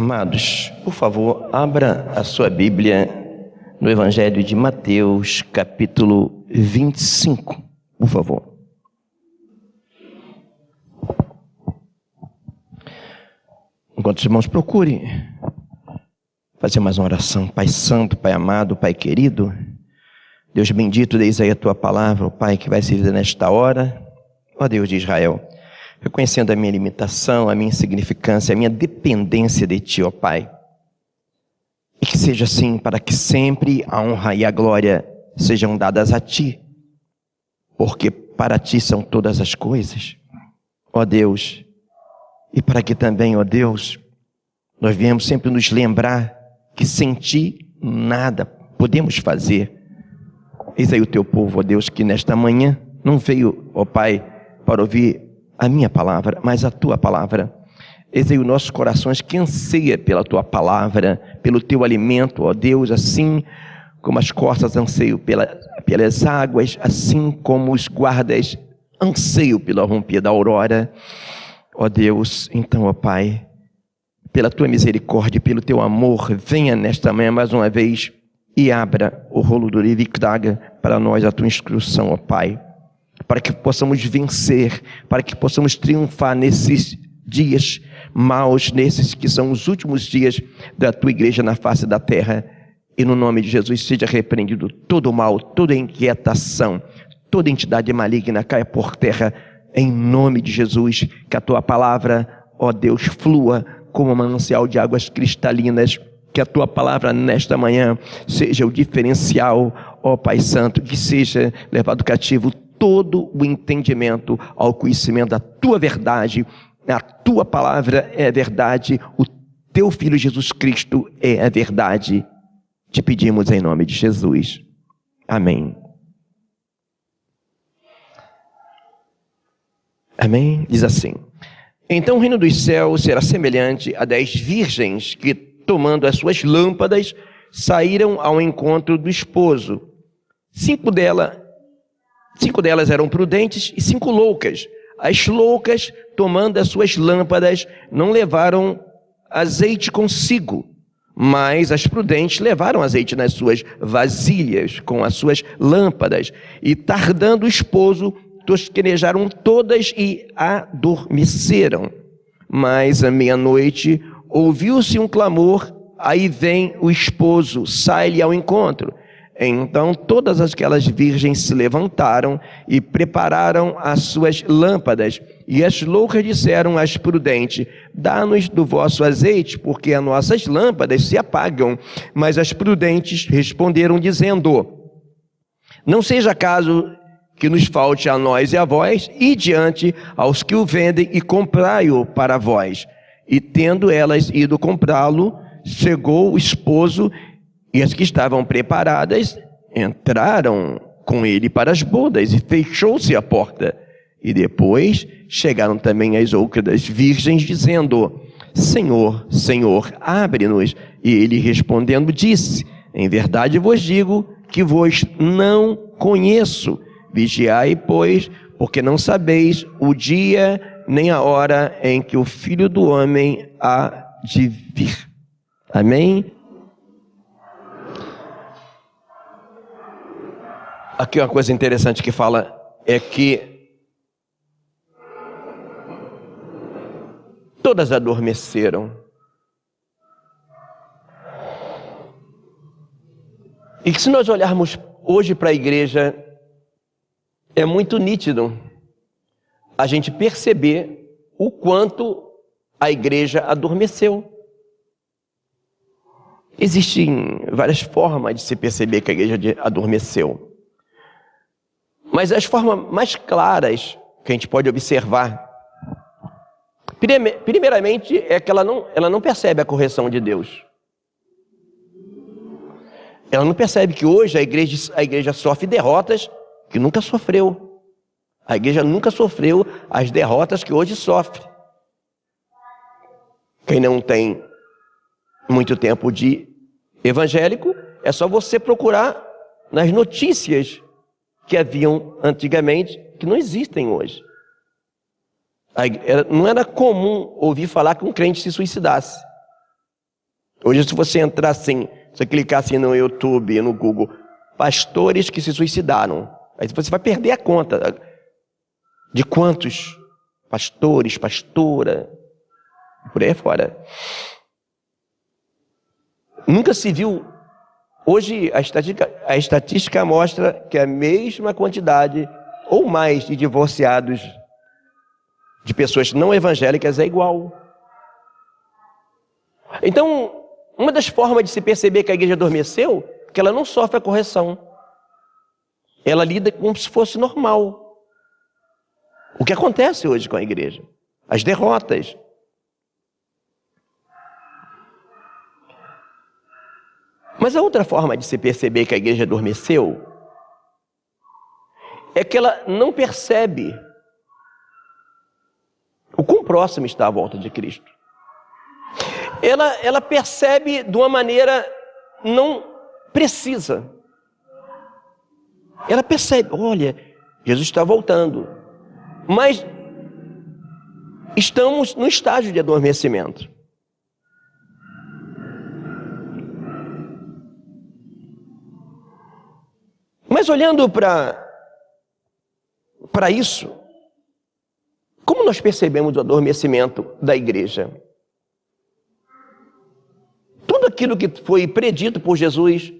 Amados, por favor, abra a sua Bíblia no Evangelho de Mateus, capítulo 25, por favor. Enquanto os irmãos procurem fazer mais uma oração. Pai Santo, Pai amado, Pai querido, Deus bendito, eis aí a Tua palavra, ó Pai, que vai ser lida nesta hora, ó Deus de Israel, reconhecendo a minha limitação, a minha insignificância, a minha dependência de Ti, ó Pai. E que seja assim, para que sempre a honra e a glória sejam dadas a Ti, porque para Ti são todas as coisas, ó Deus. E para que também, ó Deus, nós viemos sempre nos lembrar que sem Ti nada podemos fazer. Eis aí o Teu povo, ó Deus, que nesta manhã não veio, ó Pai, para ouvir a minha palavra, mas a Tua palavra. Eis aí os nossos corações que anseia pela Tua palavra, pelo Teu alimento, ó Deus, assim como as costas anseiam pelas águas, assim como os guardas anseiam pelo romper da aurora. Ó Deus, então, ó Pai, pela Tua misericórdia e pelo Teu amor, venha nesta manhã mais uma vez e abra o rolo do livro e traga para nós a Tua instrução, ó Pai, para que possamos vencer, para que possamos triunfar nesses dias maus, nesses que são os últimos dias da Tua igreja na face da terra. E no nome de Jesus seja repreendido todo o mal, toda inquietação, toda entidade maligna caia por terra, em nome de Jesus. Que a Tua palavra, ó Deus, flua como um manancial de águas cristalinas. Que a Tua palavra nesta manhã seja o diferencial, ó Pai Santo, que seja levado cativo todo o entendimento ao conhecimento da Tua verdade. A Tua palavra é a verdade, o Teu Filho Jesus Cristo é a verdade. Te pedimos em nome de Jesus. Amém. Amém? Diz assim: então o reino dos céus será semelhante a 10 virgens que, tomando as suas lâmpadas, saíram ao encontro do esposo. 5 delas eram prudentes e 5 loucas. As loucas, tomando as suas lâmpadas, não levaram azeite consigo, mas as prudentes levaram azeite nas suas vasilhas, com as suas lâmpadas. E tardando o esposo, tosquenejaram todas e adormeceram. Mas à meia-noite ouviu-se um clamor: aí vem o esposo, sai-lhe ao encontro. Então todas aquelas virgens se levantaram e prepararam as suas lâmpadas. E as loucas disseram às prudentes: dá-nos do vosso azeite, porque as nossas lâmpadas se apagam. Mas as prudentes responderam dizendo: não seja caso que nos falte a nós e a vós, e diante aos que o vendem e comprai-o para vós. E tendo elas ido comprá-lo, chegou o esposo, e as que estavam preparadas entraram com ele para as bodas, e fechou-se a porta. E depois chegaram também as outras virgens, dizendo: Senhor, Senhor, abre-nos. E ele respondendo disse: em verdade vos digo que vos não conheço. Vigiai, pois, porque não sabeis o dia nem a hora em que o Filho do Homem há de vir. Amém? Aqui uma coisa interessante que fala é que todas adormeceram. E que se nós olharmos hoje para a igreja, é muito nítido a gente perceber o quanto a igreja adormeceu. Existem várias formas de se perceber que a igreja adormeceu. Mas as formas mais claras que a gente pode observar, primeiramente, é que ela não percebe a correção de Deus. Ela não percebe que hoje a igreja sofre derrotas que nunca sofreu. A igreja nunca sofreu as derrotas que hoje sofre. Quem não tem muito tempo de evangélico, é só você procurar nas notícias que haviam antigamente, que não existem hoje. Não era comum ouvir falar que um crente se suicidasse. Hoje, se você entrar assim, se você clicar assim no YouTube, no Google, pastores que se suicidaram, aí você vai perder a conta de quantos pastores, pastora, por aí fora. Nunca se viu. Hoje a estatística mostra que a mesma quantidade ou mais de divorciados de pessoas não evangélicas é igual. Então, uma das formas de se perceber que a igreja adormeceu é que ela não sofre a correção. Ela lida como se fosse normal. O que acontece hoje com a igreja? As derrotas. Mas a outra forma de se perceber que a igreja adormeceu é que ela não percebe o quão próximo está a volta de Cristo. Ela percebe de uma maneira não precisa. Ela percebe, olha, Jesus está voltando. Mas estamos no estágio de adormecimento. Mas olhando para isso, como nós percebemos o adormecimento da igreja? Tudo aquilo que foi predito por Jesus,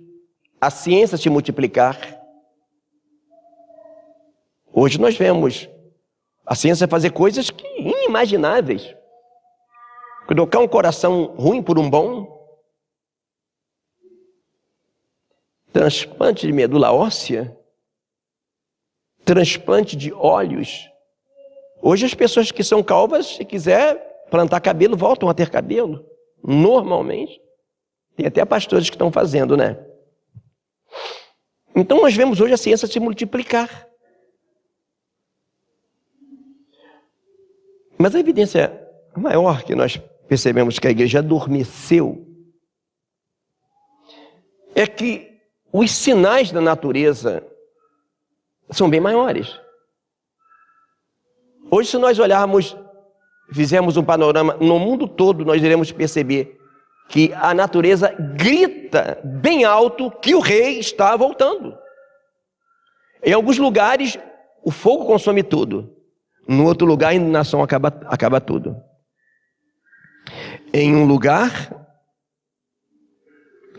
a ciência se multiplicar. Hoje nós vemos a ciência fazer coisas inimagináveis. Trocar um coração ruim por um bom. Transplante de medula óssea. Transplante de olhos. Hoje as pessoas que são calvas, se quiser plantar cabelo, voltam a ter cabelo. Normalmente. Tem até pastores que estão fazendo, né? Então nós vemos hoje a ciência se multiplicar. Mas a evidência maior que nós percebemos que a igreja adormeceu é que os sinais da natureza são bem maiores. Hoje, se nós olharmos, fizermos um panorama no mundo todo, nós iremos perceber que a natureza grita bem alto que o rei está voltando. Em alguns lugares, o fogo consome tudo. No outro lugar, a inundação acaba tudo. Em um lugar,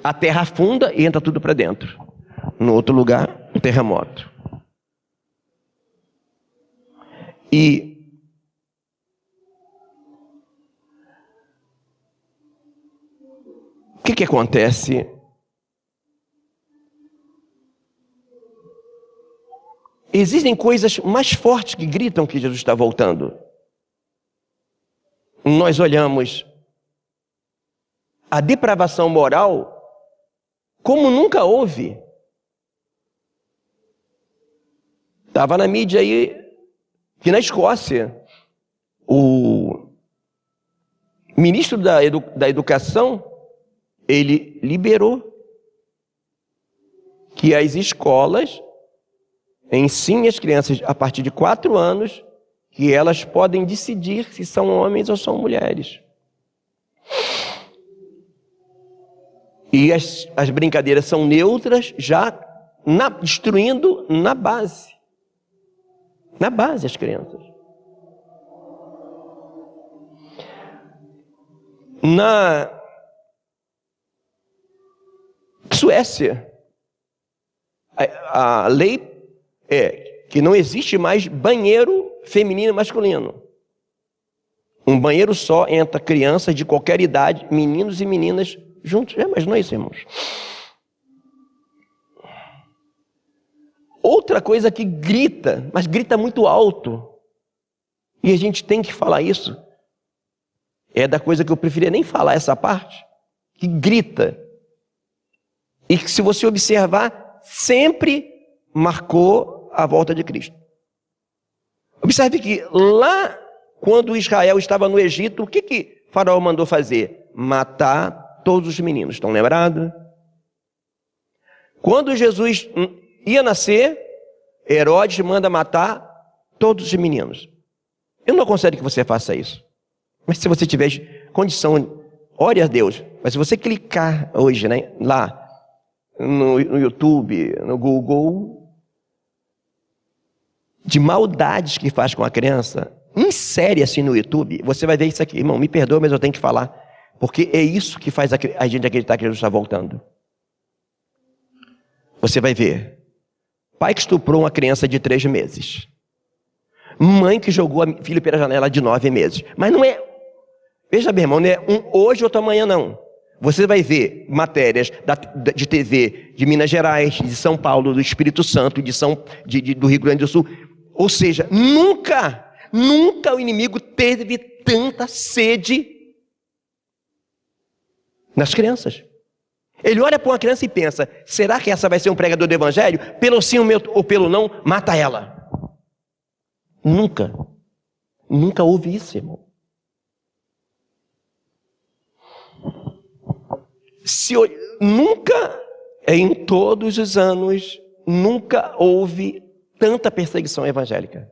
a terra afunda e entra tudo para dentro. No outro lugar, um terremoto. E o que acontece? Existem coisas mais fortes que gritam que Jesus está voltando. Nós olhamos a depravação moral como nunca houve. Estava na mídia aí que na Escócia o ministro da Educação, ele liberou que as escolas ensinem as crianças a partir de 4 anos que elas podem decidir se são homens ou são mulheres. E as brincadeiras são neutras, já destruindo na base. Na base as crianças. Na Suécia, a lei é que não existe mais banheiro feminino e masculino. Um banheiro só entra crianças de qualquer idade, meninos e meninas juntos. Mas não é isso, irmãos. Outra coisa que grita, mas grita muito alto, e a gente tem que falar isso, é da coisa que eu preferia nem falar essa parte, que grita, e que se você observar, sempre marcou a volta de Cristo. Observe que lá, quando Israel estava no Egito, o que Faraó mandou fazer? Matar todos os meninos. Estão lembrados? Quando Jesus ia nascer, Herodes manda matar todos os meninos. Eu não aconselho que você faça isso. Mas se você tiver condição, ore a Deus. Mas se você clicar hoje, né, lá no YouTube, no Google, de maldades que faz com a criança, insere assim no YouTube, você vai ver isso aqui. Irmão, me perdoa, mas eu tenho que falar, porque é isso que faz a gente acreditar que Jesus está voltando. Você vai ver pai que estuprou uma criança de 3 meses, mãe que jogou a filha pela janela de 9 meses. Mas não é, veja bem, irmão, não é um hoje, outro amanhã, não. Você vai ver matérias de TV de Minas Gerais, de São Paulo, do Espírito Santo, do Rio Grande do Sul. Ou seja, nunca o inimigo teve tanta sede nas crianças. Ele olha para uma criança e pensa, será que essa vai ser um pregador do evangelho? Pelo sim ou pelo não, mata ela. Nunca houve isso, irmão. Nunca, em todos os anos, nunca houve tanta perseguição evangélica.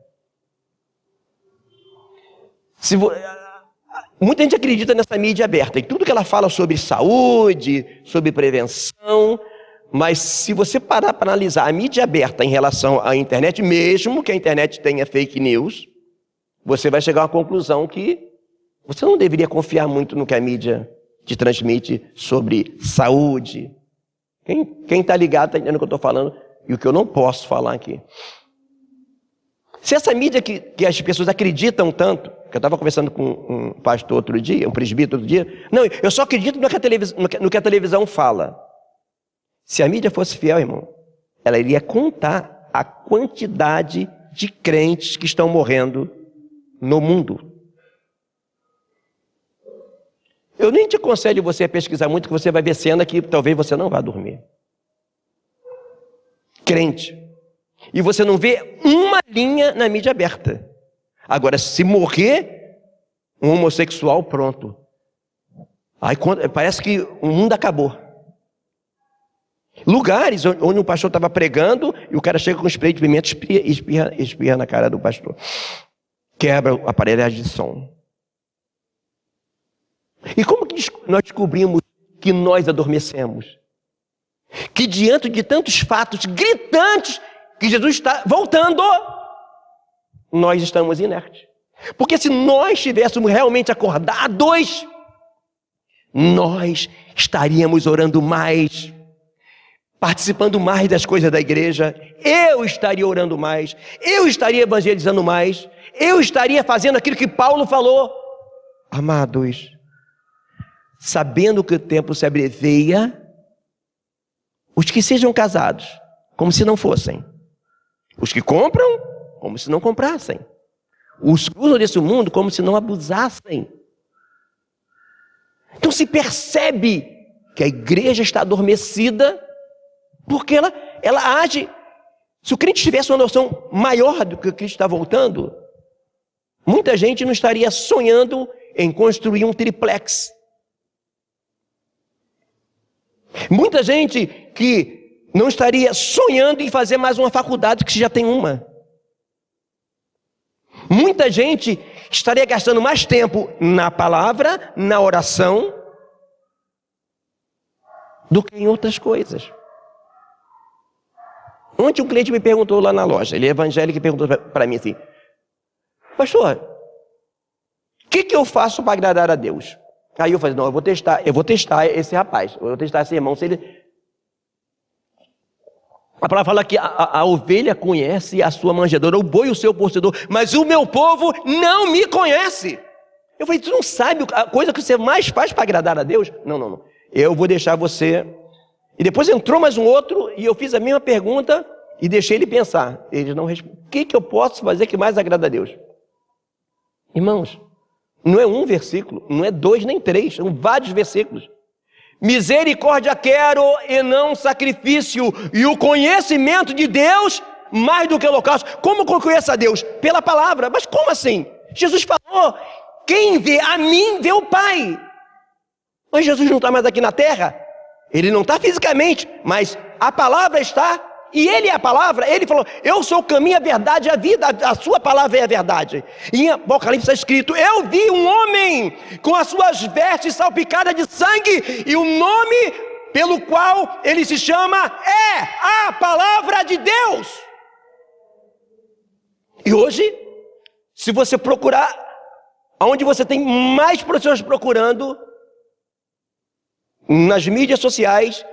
Muita gente acredita nessa mídia aberta, e tudo que ela fala sobre saúde, sobre prevenção, mas se você parar para analisar a mídia aberta em relação à internet, mesmo que a internet tenha fake news, você vai chegar a uma conclusão que você não deveria confiar muito no que a mídia te transmite sobre saúde. Quem está ligado está entendendo o que eu estou falando e o que eu não posso falar aqui. Se essa mídia que as pessoas acreditam tanto, que eu estava conversando com um pastor outro dia, um presbítero outro dia, não, eu só acredito no que a televisão fala. Se a mídia fosse fiel, irmão, ela iria contar a quantidade de crentes que estão morrendo no mundo. Eu nem te aconselho você a pesquisar muito, que você vai ver cena que talvez você não vá dormir. Crente. E você não vê uma linha na mídia aberta. Agora, se morrer um homossexual, pronto. Aí parece que o mundo acabou. Lugares onde um pastor estava pregando e o cara chega com spray de pimenta e espirra na cara do pastor. Quebra a aparelhagem de som. E como que nós descobrimos que nós adormecemos? Que diante de tantos fatos gritantes que Jesus está voltando, nós estamos inertes. Porque se nós estivéssemos realmente acordados, nós estaríamos orando mais, participando mais das coisas da igreja, eu estaria orando mais, eu estaria evangelizando mais, eu estaria fazendo aquilo que Paulo falou. Amados, sabendo que o tempo se abreveia, os que sejam casados, como se não fossem. Os que compram, como se não comprassem. Os que usam desse mundo, como se não abusassem. Então se percebe que a igreja está adormecida, porque ela age. Se o crente tivesse uma noção maior do que Cristo está voltando, muita gente não estaria sonhando em construir um triplex. Muita gente que não estaria sonhando em fazer mais uma faculdade que já tem uma. Muita gente estaria gastando mais tempo na palavra, na oração, do que em outras coisas. Ontem um cliente me perguntou lá na loja, ele é evangélico, e perguntou para mim assim: pastor, o que eu faço para agradar a Deus? Aí eu falei, não, eu vou testar esse rapaz, eu vou testar esse irmão. Se ele... A palavra fala que a ovelha conhece a sua manjedoura, o boi o seu porcedor, mas o meu povo não me conhece. Eu falei, tu não sabe a coisa que você mais faz para agradar a Deus? Não. Eu vou deixar você. E depois entrou mais um outro, e eu fiz a mesma pergunta, e deixei ele pensar. Ele não respondeu. O que eu posso fazer que mais agrada a Deus? Irmãos, não é um versículo, não é 2 nem 3, são vários versículos. Misericórdia quero e não sacrifício, e o conhecimento de Deus mais do que o holocausto. Como que eu conheço a Deus? Pela palavra. Mas como assim? Jesus falou, quem vê a mim vê o Pai. Mas Jesus não está mais aqui na terra, ele não está fisicamente, mas a palavra está e ele é a palavra, ele falou, eu sou o caminho, a verdade e a vida, a sua palavra é a verdade. E em Apocalipse está escrito, eu vi um homem com as suas vestes salpicadas de sangue, e o nome pelo qual ele se chama é a palavra de Deus. E hoje, se você procurar, onde você tem mais pessoas procurando, nas mídias sociais,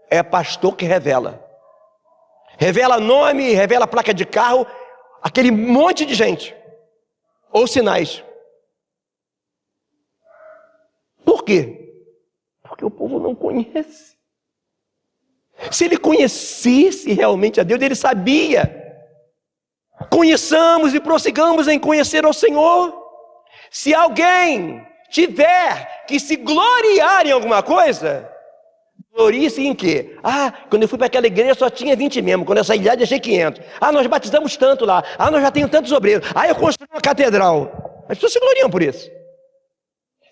é pastor que revela. Revela nome, revela placa de carro, aquele monte de gente. Ou sinais. Por quê? Porque o povo não conhece. Se ele conhecesse realmente a Deus, ele sabia. Conheçamos e prossigamos em conhecer ao Senhor. Se alguém tiver que se gloriar em alguma coisa, glorie-se em quê? Quando eu fui para aquela igreja só tinha 20 membros, quando eu saí de lá deixei 500. Nós batizamos tanto lá. Nós já temos tantos obreiros. Eu construí uma catedral. As pessoas se gloriam por isso.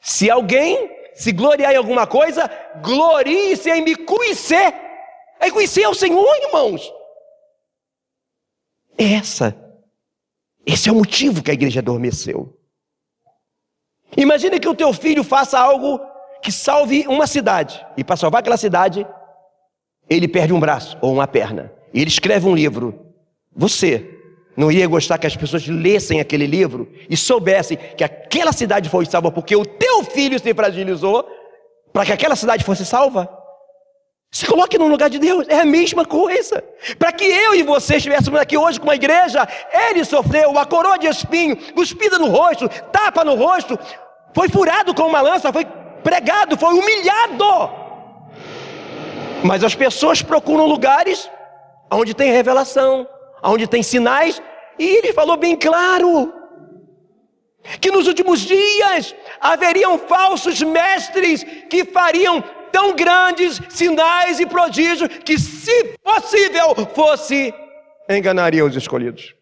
Se alguém se gloriar em alguma coisa, glorie-se em me conhecer. Conhecer o Senhor, irmãos. Esse é o motivo que a igreja adormeceu. Imagine que o teu filho faça algo que salve uma cidade, e para salvar aquela cidade, ele perde um braço ou uma perna, e ele escreve um livro. Você não ia gostar que as pessoas lessem aquele livro e soubessem que aquela cidade foi salva porque o teu filho se fragilizou para que aquela cidade fosse salva? Se coloque no lugar de Deus, é a mesma coisa. Para que eu e você estivéssemos aqui hoje com uma igreja, ele sofreu uma coroa de espinho, cuspida no rosto, tapa no rosto, foi furado com uma lança, foi pregado, foi humilhado. Mas as pessoas procuram lugares onde tem revelação, onde tem sinais, e ele falou bem claro que nos últimos dias haveriam falsos mestres que fariam tão grandes sinais e prodígios que, se possível fosse, enganariam os escolhidos.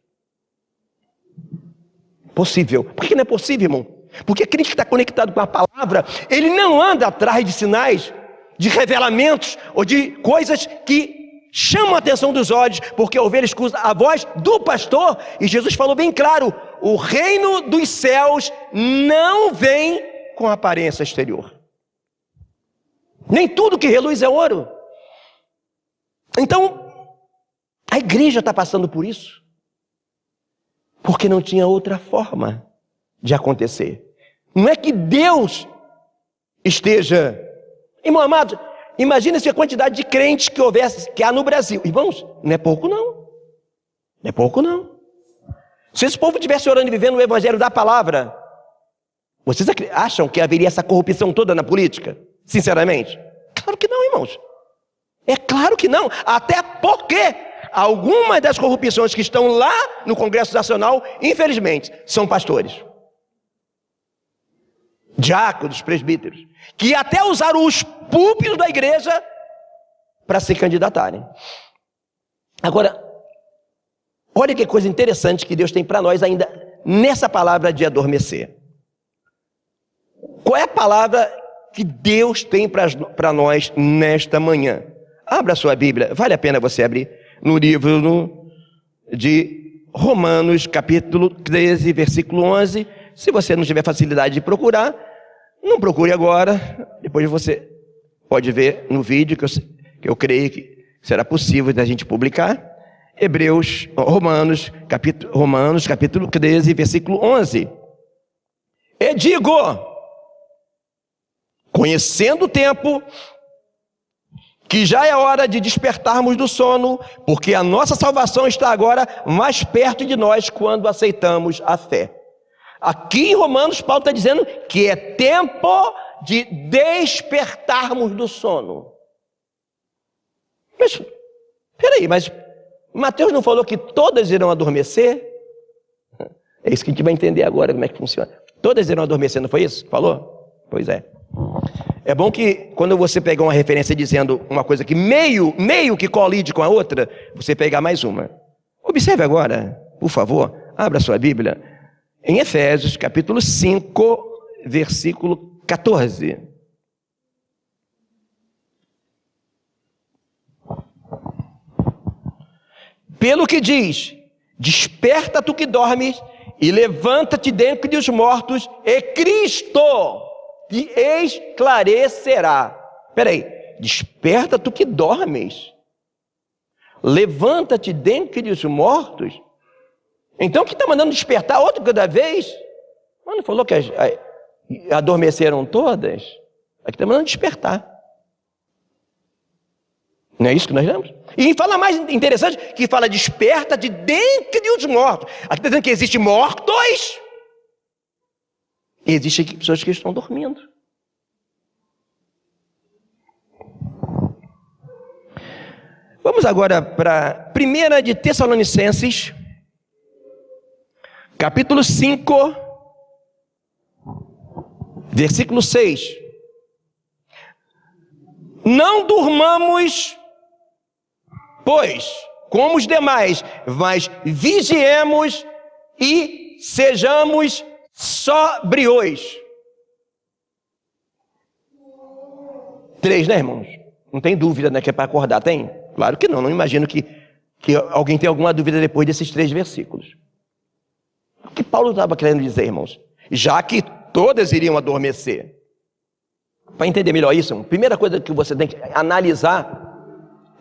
Possível. Por que não é possível, irmão? Porque crente que está conectado com a palavra, ele não anda atrás de sinais, de revelamentos ou de coisas que chamam a atenção dos olhos, porque a ovelha escuta a voz do pastor, e Jesus falou bem claro, o reino dos céus não vem com aparência exterior. Nem tudo que reluz é ouro. Então, a igreja está passando por isso, porque não tinha outra forma de acontecer. Não é que Deus esteja... Irmão amado, imagine-se a quantidade de crentes que há no Brasil. Irmãos, não é pouco não. Não é pouco não. Se esse povo estivesse orando e vivendo o evangelho da palavra, vocês acham que haveria essa corrupção toda na política? Sinceramente? Claro que não, irmãos. É claro que não. Até porque algumas das corrupções que estão lá no Congresso Nacional, infelizmente, são pastores, diáconos, presbíteros, que até usaram os púlpitos da igreja para se candidatarem. Agora, olha que coisa interessante que Deus tem para nós ainda nessa palavra de adormecer. Qual é a palavra que Deus tem para nós nesta manhã? Abra a sua Bíblia, vale a pena você abrir no livro de Romanos, capítulo 13, versículo 11. Se você não tiver facilidade de procurar, não procure agora, depois você pode ver no vídeo, que eu creio que será possível da gente publicar. Romanos, capítulo 13, versículo 11. E digo, conhecendo o tempo, que já é hora de despertarmos do sono, porque a nossa salvação está agora mais perto de nós quando aceitamos a fé. Aqui em Romanos, Paulo está dizendo que é tempo de despertarmos do sono. Mas, peraí, mas Mateus não falou que todas irão adormecer? É isso que a gente vai entender agora, como é que funciona. Todas irão adormecer, não foi isso? Falou? Pois é. É bom que quando você pegar uma referência dizendo uma coisa que meio que colide com a outra, você pegar mais uma. Observe agora, por favor, abra sua Bíblia, em Efésios, capítulo 5, versículo 14. Pelo que diz: desperta tu que dormes e levanta-te dentre os mortos, e Cristo te esclarecerá. Peraí, desperta tu que dormes, levanta-te dentre os mortos. Então que está mandando despertar outro cada vez? Não falou que adormeceram todas? Aqui está mandando despertar. Não é isso que nós lemos? E fala mais interessante, que fala desperta de dentre os mortos. Aqui está dizendo que existem mortos. E existem pessoas que estão dormindo. Vamos agora para 1 de Tessalonicenses, capítulo 5, versículo 6. Não durmamos, pois, como os demais, mas vigiemos e sejamos sóbrios. 3, né, irmãos? Não tem dúvida, né, que é para acordar, tem? Claro que não, não imagino que alguém tenha alguma dúvida depois desses 3 versículos. O que Paulo estava querendo dizer, irmãos? Já que todas iriam adormecer. Para entender melhor isso, a primeira coisa que você tem que analisar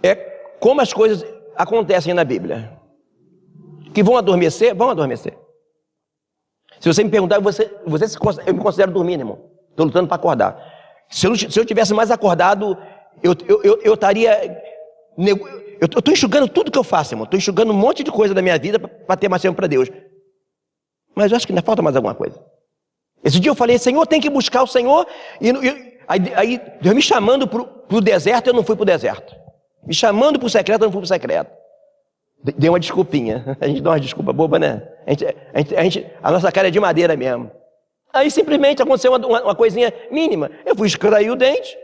é como as coisas acontecem na Bíblia. Que vão adormecer, vão adormecer. Se você me perguntar, eu me considero dormindo, irmão. Estou lutando para acordar. Se eu tivesse mais acordado, eu estaria... Eu estou enxugando tudo que eu faço, irmão. Estou enxugando um monte de coisa da minha vida para ter mais tempo para Deus. Mas eu acho que ainda falta mais alguma coisa. Esse dia eu falei, Senhor, tem que buscar o Senhor. Aí Deus me chamando para o deserto, eu não fui para o deserto. Me chamando para o secreto, eu não fui para o secreto. Dei uma desculpinha. A gente dá uma desculpa boba, né? A nossa cara é de madeira mesmo. Aí simplesmente aconteceu uma coisinha mínima. Eu fui extrair o dente,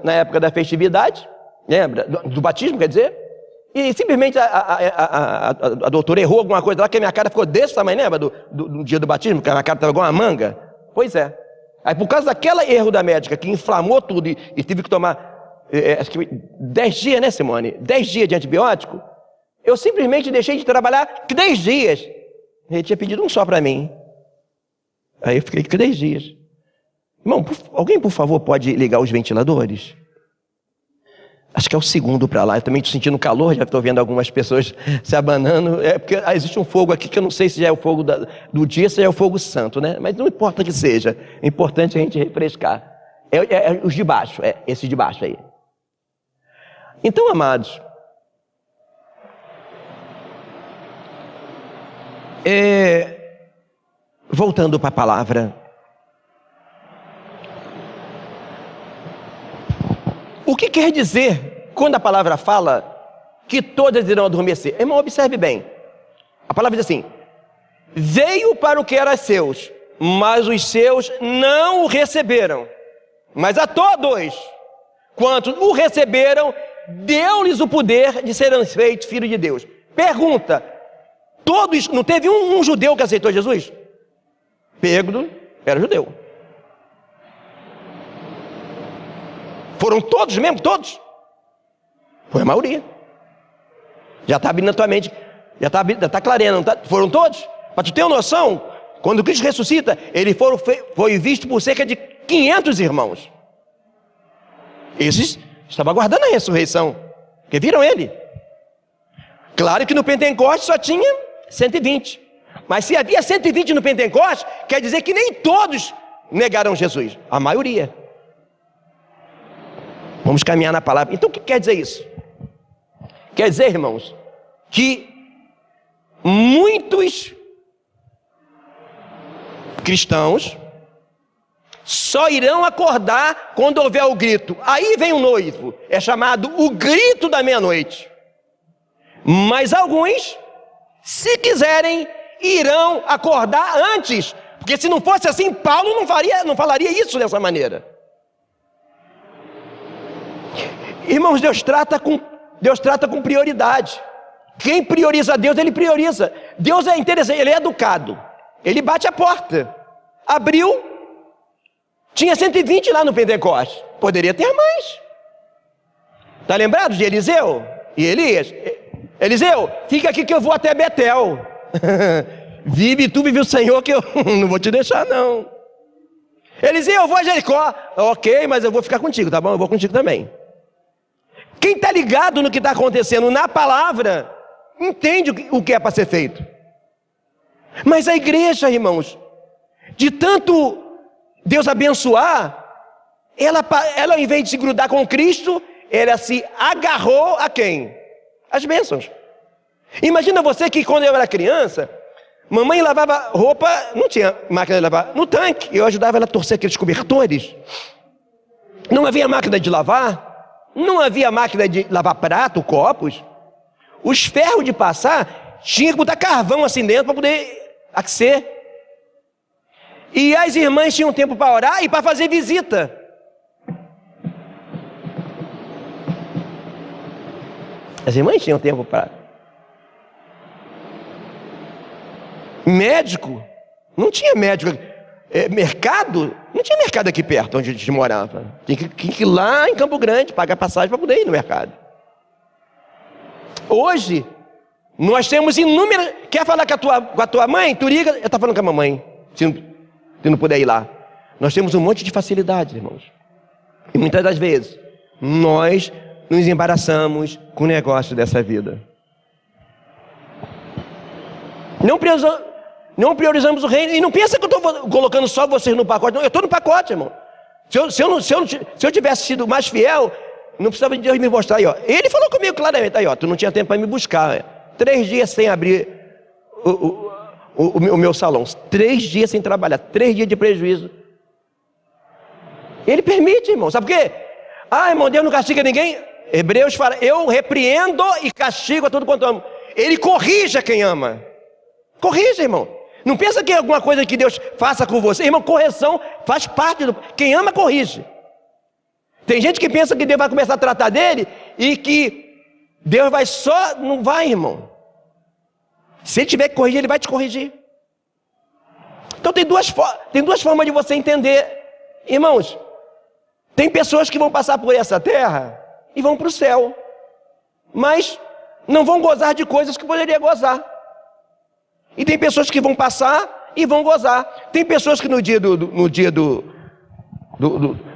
na época da festividade, lembra? Do batismo, quer dizer? E simplesmente a doutora errou alguma coisa lá, que a minha cara ficou desse tamanho, lembra? Do dia do batismo, que a minha cara estava igual uma manga. Pois é. Aí por causa daquele erro da médica, que inflamou tudo e tive que tomar, acho que 10 dias, né, Simone? 10 dias de antibiótico. Eu simplesmente deixei de trabalhar 3 dias. Ele tinha pedido um só para mim. Aí eu fiquei 3 dias. Irmão, alguém por favor pode ligar os ventiladores? Acho que é o segundo para lá. Eu também estou sentindo calor, já estou vendo algumas pessoas se abanando. É porque existe um fogo aqui que eu não sei se já é o fogo do dia, se já é o fogo santo, né? Mas não importa que seja. É importante a gente refrescar. É os de baixo, esse de baixo aí. Então, amados, voltando para a palavra, o que quer dizer quando a palavra fala que todas irão adormecer? Irmão, observe bem. A palavra diz assim: veio para o que era seus, mas os seus não o receberam. Mas a todos quantos o receberam, deu-lhes o poder de serem feitos filhos de Deus. Pergunta: todos, não teve um judeu que aceitou Jesus? Pedro era judeu. Foram todos mesmo? Todos? Foi a maioria. Já está abrindo na tua mente, já está clareando, tá? Foram todos? Para tu ter uma noção, quando Cristo ressuscita, ele foi visto por cerca de 500 irmãos. Esses estavam aguardando a ressurreição, porque viram ele. Claro que no Pentecostes só tinha 120. Mas se havia 120 no Pentecostes, quer dizer que nem todos negaram Jesus. A maioria. Vamos caminhar na palavra. Então o que quer dizer isso? Quer dizer, irmãos, que muitos cristãos só irão acordar quando houver o grito. Aí vem o noivo. É chamado o grito da meia-noite. Mas alguns, se quiserem, irão acordar antes. Porque se não fosse assim, Paulo não falaria isso dessa maneira. Irmãos, Deus trata com prioridade. Quem prioriza Deus, ele prioriza. Deus é interessante, ele é educado. Ele bate a porta. Abriu. Tinha 120 lá no Pentecostes. Poderia ter mais. Está lembrado de Eliseu e Elias? Eliseu, fica aqui que eu vou até Betel. Vive tu, vive o Senhor, que eu não vou te deixar não. Eliseu, eu vou a Jericó. Ok, mas eu vou ficar contigo, tá bom? Eu vou contigo também. Quem está ligado no que está acontecendo na palavra, entende o que é para ser feito. Mas a igreja, irmãos, de tanto Deus abençoar, ela ao invés de se grudar com Cristo, ela se agarrou a quem? As bênçãos. Imagina você que quando eu era criança, mamãe lavava roupa, não tinha máquina de lavar, no tanque. Eu ajudava ela a torcer aqueles cobertores. Não havia máquina de lavar, não havia máquina de lavar prato, copos. Os ferros de passar, tinha que botar carvão assim dentro para poder aquecer. E as irmãs tinham tempo para orar e para fazer visita. As irmãs tinham tempo para... Médico, não tinha médico. Mercado, não tinha mercado aqui perto onde a gente morava. Tinha que ir lá em Campo Grande, pagar passagem para poder ir no mercado. Hoje, nós temos inúmeras... Quer falar com a tua mãe? Tu liga, eu estou falando com a mamãe, se não puder ir lá. Nós temos um monte de facilidades, irmãos. E muitas das vezes, nós nos embaraçamos com o negócio dessa vida. Não priorizamos o reino. E não pensa que eu estou colocando só vocês no pacote. Não, eu estou no pacote, irmão. Se eu tivesse sido mais fiel, não precisava de Deus me mostrar aí, ó. Ele falou comigo claramente, aí, ó, tu não tinha tempo para me buscar. 3 dias sem abrir o meu salão. 3 dias sem trabalhar. 3 dias de prejuízo. Ele permite, irmão. Sabe por quê? Ah, irmão, Deus não castiga ninguém. Hebreus fala, eu repreendo e castigo a todo quanto amo. Ele corrige a quem ama. Corrija, irmão. Não pensa que é alguma coisa que Deus faça com você. Irmão, correção faz parte do... Quem ama, corrige. Tem gente que pensa que Deus vai começar a tratar dele e que Deus vai só... Não vai, irmão. Se ele tiver que corrigir, ele vai te corrigir. Então tem duas formas de você entender. Irmãos, tem pessoas que vão passar por essa terra e vão para o céu. Mas não vão gozar de coisas que poderiam gozar. E tem pessoas que vão passar e vão gozar. Tem pessoas que no dia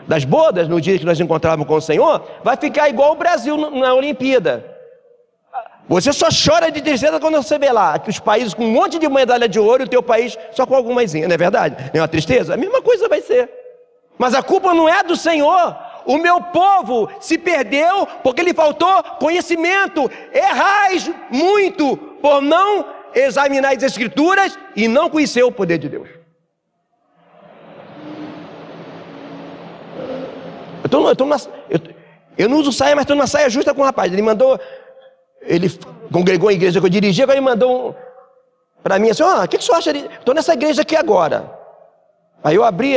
das bodas, no dia que nós encontrávamos com o Senhor, vai ficar igual o Brasil na Olimpíada. Você só chora de tristeza quando você vê lá que os países com um monte de medalha de ouro e o teu país só com algumazinha, não é verdade? Não é uma tristeza? A mesma coisa vai ser. Mas a culpa não é do Senhor. O meu povo se perdeu porque lhe faltou conhecimento. Errais muito por não examinar as Escrituras e não conhecer o poder de Deus. Eu não uso saia, mas estou numa saia justa com o rapaz. Ele congregou a igreja que eu dirigia, agora ele mandou para mim assim, o que você acha? Estou nessa igreja aqui agora. Aí eu abri,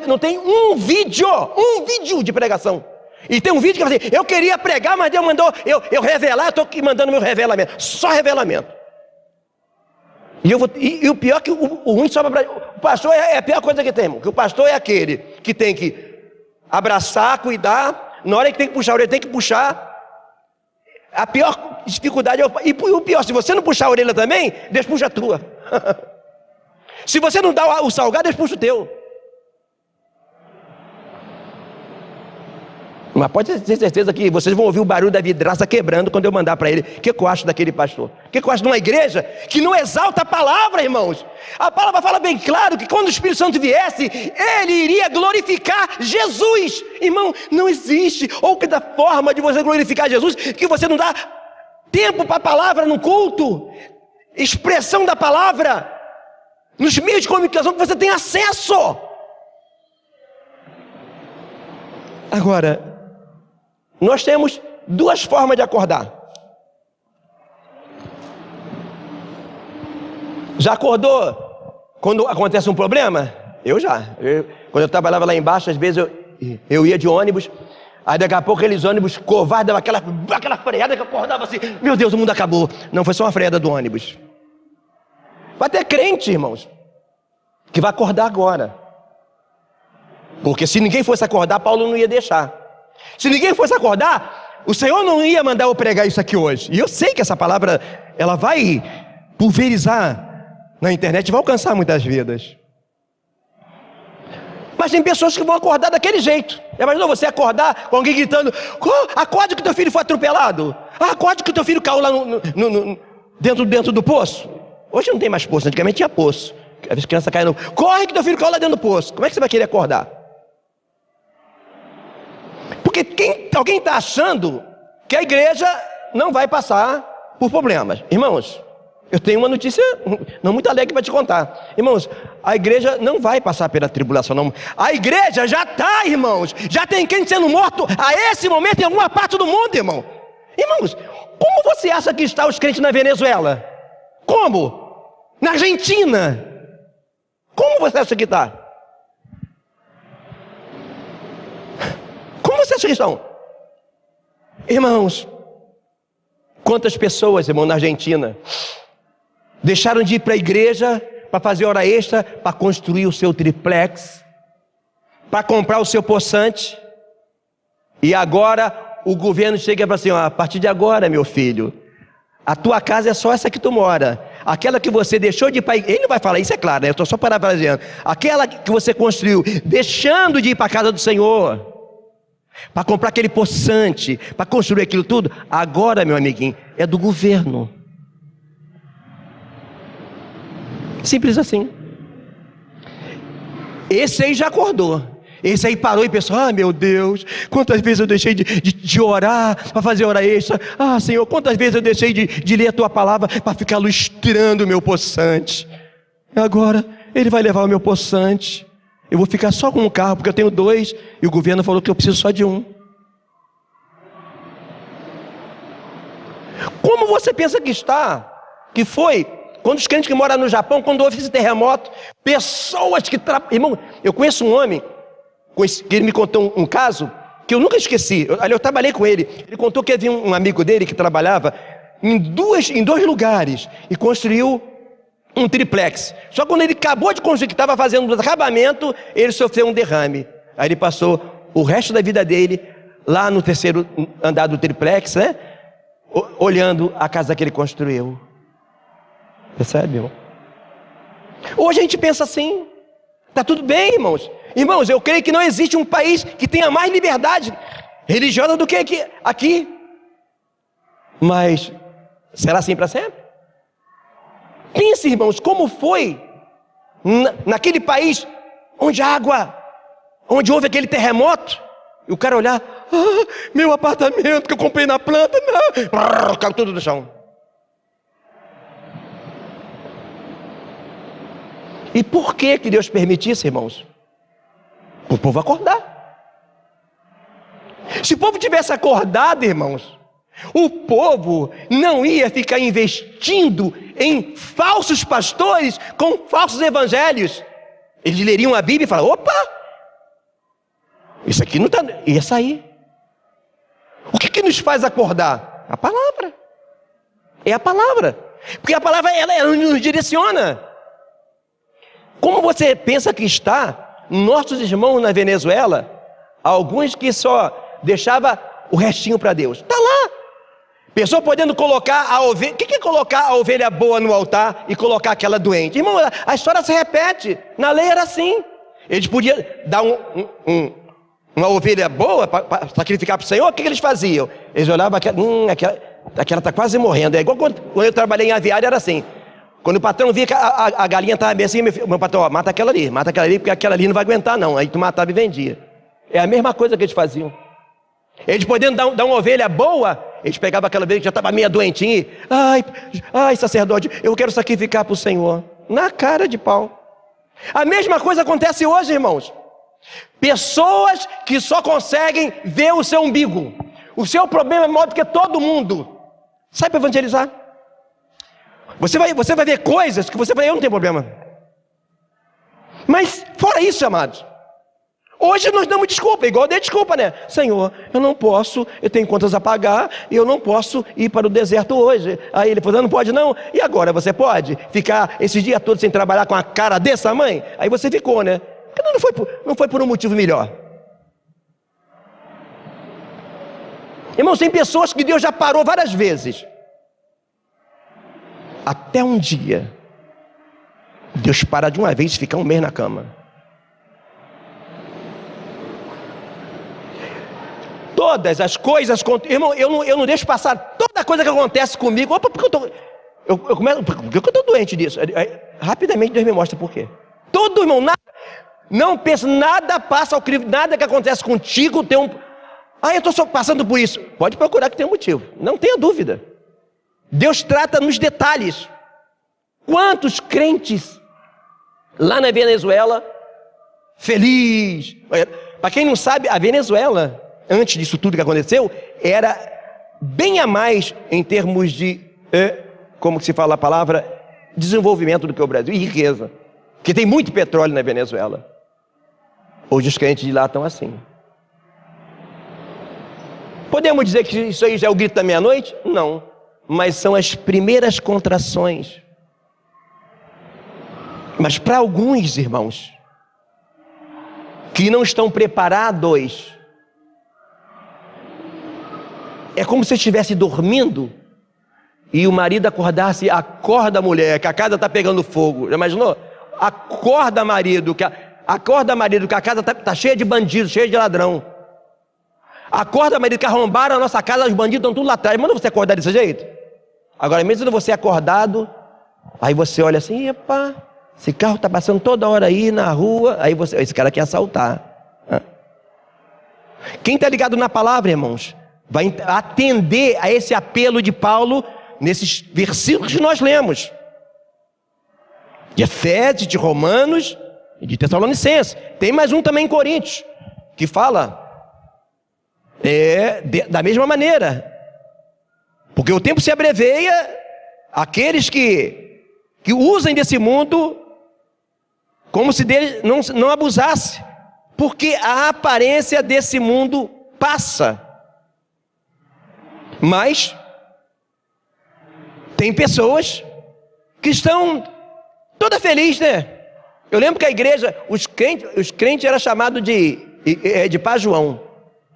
não tem um vídeo de pregação. E tem um vídeo que fala assim, eu queria pregar, mas Deus mandou eu revelar, estou aqui mandando meu revelamento. Só revelamento. E o pior que o ruim sobra para... O pastor é a pior coisa que tem, irmão. Que o pastor é aquele que tem que abraçar, cuidar. Na hora que tem que puxar a orelha, tem que puxar. A pior dificuldade é... E o pior, se você não puxar a orelha também, Deus puxa a tua. Se você não dá o salgado, Deus puxa o teu. Mas pode ter certeza que vocês vão ouvir o barulho da vidraça quebrando quando eu mandar para ele. O que eu acho daquele pastor? O que eu acho de uma igreja que não exalta a palavra, irmãos? A palavra fala bem claro que quando o Espírito Santo viesse, ele iria glorificar Jesus. Irmão, não existe outra forma de você glorificar Jesus que você não dá tempo para a palavra no culto, expressão da palavra, nos meios de comunicação que você tem acesso. Agora, nós temos 2 formas de acordar. Já acordou quando acontece um problema? Eu já. Quando eu trabalhava lá embaixo, às vezes eu ia de ônibus, aí daqui a pouco aqueles ônibus covardes davam aquela freada que eu acordava assim, meu Deus, o mundo acabou. Não, foi só uma freada do ônibus. Vai ter crente, irmãos, que vai acordar agora. Porque se ninguém fosse acordar, Paulo não ia deixar. Se ninguém fosse acordar, o Senhor não ia mandar eu pregar isso aqui hoje. E eu sei que essa palavra, ela vai pulverizar na internet, vai alcançar muitas vidas. Mas tem pessoas que vão acordar daquele jeito. Imagina você acordar com alguém gritando: acorde que teu filho foi atropelado. Acorde que teu filho caiu lá dentro do poço. Hoje não tem mais poço, antigamente tinha poço. Às vezes a criança cai no... Corre que teu filho caiu lá dentro do poço. Como é que você vai querer acordar? Porque alguém está achando que a igreja não vai passar por problemas. Irmãos, eu tenho uma notícia não muito alegre para te contar. Irmãos, a igreja não vai passar pela tribulação, não. A igreja já está, irmãos. Já tem quem sendo morto a esse momento em alguma parte do mundo, irmão. Irmãos, como você acha que estão os crentes na Venezuela? Como? Na Argentina? Como você acha que está? Como você acha que estão? Irmãos, quantas pessoas, irmão, na Argentina deixaram de ir para a igreja para fazer hora extra, para construir o seu triplex, para comprar o seu poçante, e agora o governo chega e fala assim: a partir de agora, meu filho, a tua casa é só essa que tu mora. Aquela que você deixou de ir para a igreja, ele não vai falar isso, é claro, né? Eu estou só parafraseando. Aquela que você construiu, deixando de ir para a casa do Senhor, para comprar aquele poçante, para construir aquilo tudo, agora, meu amiguinho, é do governo. Simples assim. Esse aí já acordou. Esse aí parou e pensou: meu Deus, quantas vezes eu deixei de orar para fazer hora extra. Senhor, quantas vezes eu deixei de ler a tua palavra para ficar lustrando o meu poçante. Agora ele vai levar o meu poçante. Eu vou ficar só com um carro, porque eu tenho 2, e o governo falou que eu preciso só de 1. Como você pensa que está? Que foi quando os crentes que moram no Japão, quando houve esse terremoto, pessoas que... Irmão, eu conheço um homem, que ele me contou um caso, que eu nunca esqueci. Eu trabalhei com ele. Ele contou que havia um amigo dele que trabalhava em 2 lugares, e construiu um triplex. Só que quando ele acabou de construir, que estava fazendo um acabamento, ele sofreu um derrame. Aí ele passou o resto da vida dele lá no 3º andar do triplex, né? Olhando a casa que ele construiu. Percebe, irmão? Hoje a gente pensa assim: está tudo bem, irmãos. Irmãos, eu creio que não existe um país que tenha mais liberdade religiosa do que aqui. Mas será assim para sempre? Pense, irmãos, como foi naquele país onde houve aquele terremoto, e o cara olhar: meu apartamento que eu comprei na planta, não, caiu tudo no chão. E por que Deus permitisse, irmãos? Para o povo acordar. Se o povo tivesse acordado, irmãos, o povo não ia ficar investindo em falsos pastores com falsos evangelhos. Eles leriam a Bíblia e falavam: opa, isso aqui não está... Ia sair. O que nos faz acordar? A palavra. É a palavra. Porque a palavra, ela nos direciona. Como você pensa que está nossos irmãos na Venezuela, alguns que só deixava o restinho para Deus? Está lá. Pessoa podendo colocar a ovelha... O que é colocar a ovelha boa no altar e colocar aquela doente? Irmão, a história se repete. Na lei era assim. Eles podiam dar uma ovelha boa para sacrificar para o Senhor. O que eles faziam? Eles olhavam aquela está quase morrendo. É igual quando eu trabalhei em aviária, era assim. Quando o patrão via que a galinha estava bem assim, meu patrão: mata aquela ali, porque aquela ali não vai aguentar não. Aí tu matava e vendia. É a mesma coisa que eles faziam. Eles podendo dar uma ovelha boa, eles pegavam aquela ovelha que já estava meio doentinha e... Ai, sacerdote, eu quero sacrificar para o Senhor. Na cara de pau. A mesma coisa acontece hoje, irmãos. Pessoas que só conseguem ver o seu umbigo. O seu problema é maior do que todo mundo. Sai para evangelizar. Você vai ver coisas que você vai: eu não tenho problema. Mas fora isso, amados, hoje nós damos desculpa, igual eu dei desculpa, né? Senhor, eu não posso, eu tenho contas a pagar, eu não posso ir para o deserto hoje. Aí ele falou: não pode não? E agora você pode ficar esses dias todos sem trabalhar com a cara dessa mãe? Aí você ficou, né? Porque não foi por um motivo melhor. Irmãos, tem pessoas que Deus já parou várias vezes. Até um dia, Deus para de uma vez e fica um mês na cama. Todas as coisas, irmão, eu não deixo passar toda coisa que acontece comigo. Opa, porque eu estou doente disso? Rapidamente Deus me mostra por quê. Todo, irmão, nada, não pensa, nada passa ao crivo, nada que acontece contigo tem um... eu estou só passando por isso. Pode procurar que tem um motivo, não tenha dúvida. Deus trata nos detalhes. Quantos crentes lá na Venezuela, feliz. Para quem não sabe, a Venezuela, antes disso tudo que aconteceu, era bem a mais em termos de, como se fala a palavra, desenvolvimento do que o Brasil, e riqueza. Porque tem muito petróleo na Venezuela. Hoje os crentes de lá estão assim. Podemos dizer que isso aí já é o grito da meia-noite? Não. Mas são as primeiras contrações. Mas para alguns irmãos que não estão preparados, é como se estivesse dormindo e o marido acordasse, acorda mulher, que a casa está pegando fogo. Já imaginou? Acorda marido, que a casa está cheia de bandidos, cheia de ladrão. Acorda marido, que arrombaram a nossa casa, os bandidos estão tudo lá atrás. Manda você acordar desse jeito? Agora, mesmo você acordado, aí você olha assim, epa, esse carro está passando toda hora aí na rua, aí você, esse cara quer assaltar. Quem está ligado na palavra, irmãos, vai atender a esse apelo de Paulo nesses versículos que nós lemos. De Efésios, de Romanos e de Tessalonicenses. Tem mais um também em Coríntios, que fala da mesma maneira. Porque o tempo se abreveia, aqueles que usem desse mundo como se dele não abusasse, porque a aparência desse mundo passa. Mas tem pessoas que estão toda feliz, né? Eu lembro que a igreja, os crentes eram chamados de Pá João,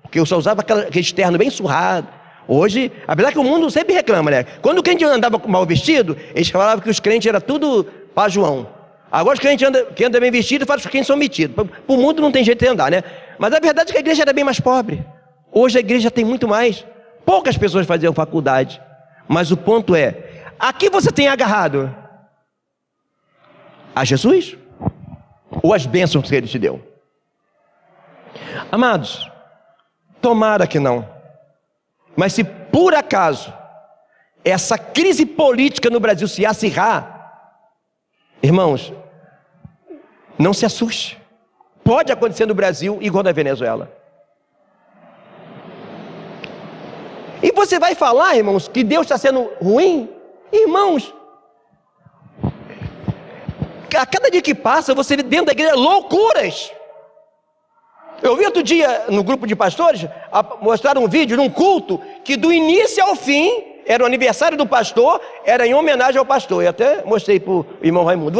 porque eu só usava aquele terno bem surrado. Hoje, apesar que o mundo sempre reclama, né? Quando o crente andava mal vestido, eles falavam que os crentes eram tudo Pá João. Agora os crentes que andam bem vestidos, falam que os crentes são metidos. Para o mundo não tem jeito de andar, né? Mas a verdade é que a igreja era bem mais pobre. Hoje a igreja tem muito mais. Poucas pessoas faziam faculdade. Mas o ponto é, a que você tem agarrado? A Jesus? Ou as bênçãos que Ele te deu? Amados, tomara que não. Mas se por acaso essa crise política no Brasil se acirrar, irmãos, não se assuste. Pode acontecer no Brasil igual na Venezuela. E você vai falar, irmãos, que Deus está sendo ruim? Irmãos, a cada dia que passa, você vê dentro da igreja loucuras. Eu vi outro dia no grupo de pastores, mostraram um vídeo num culto, que do início ao fim, era o aniversário do pastor, era em homenagem ao pastor. Eu até mostrei para o irmão Raimundo.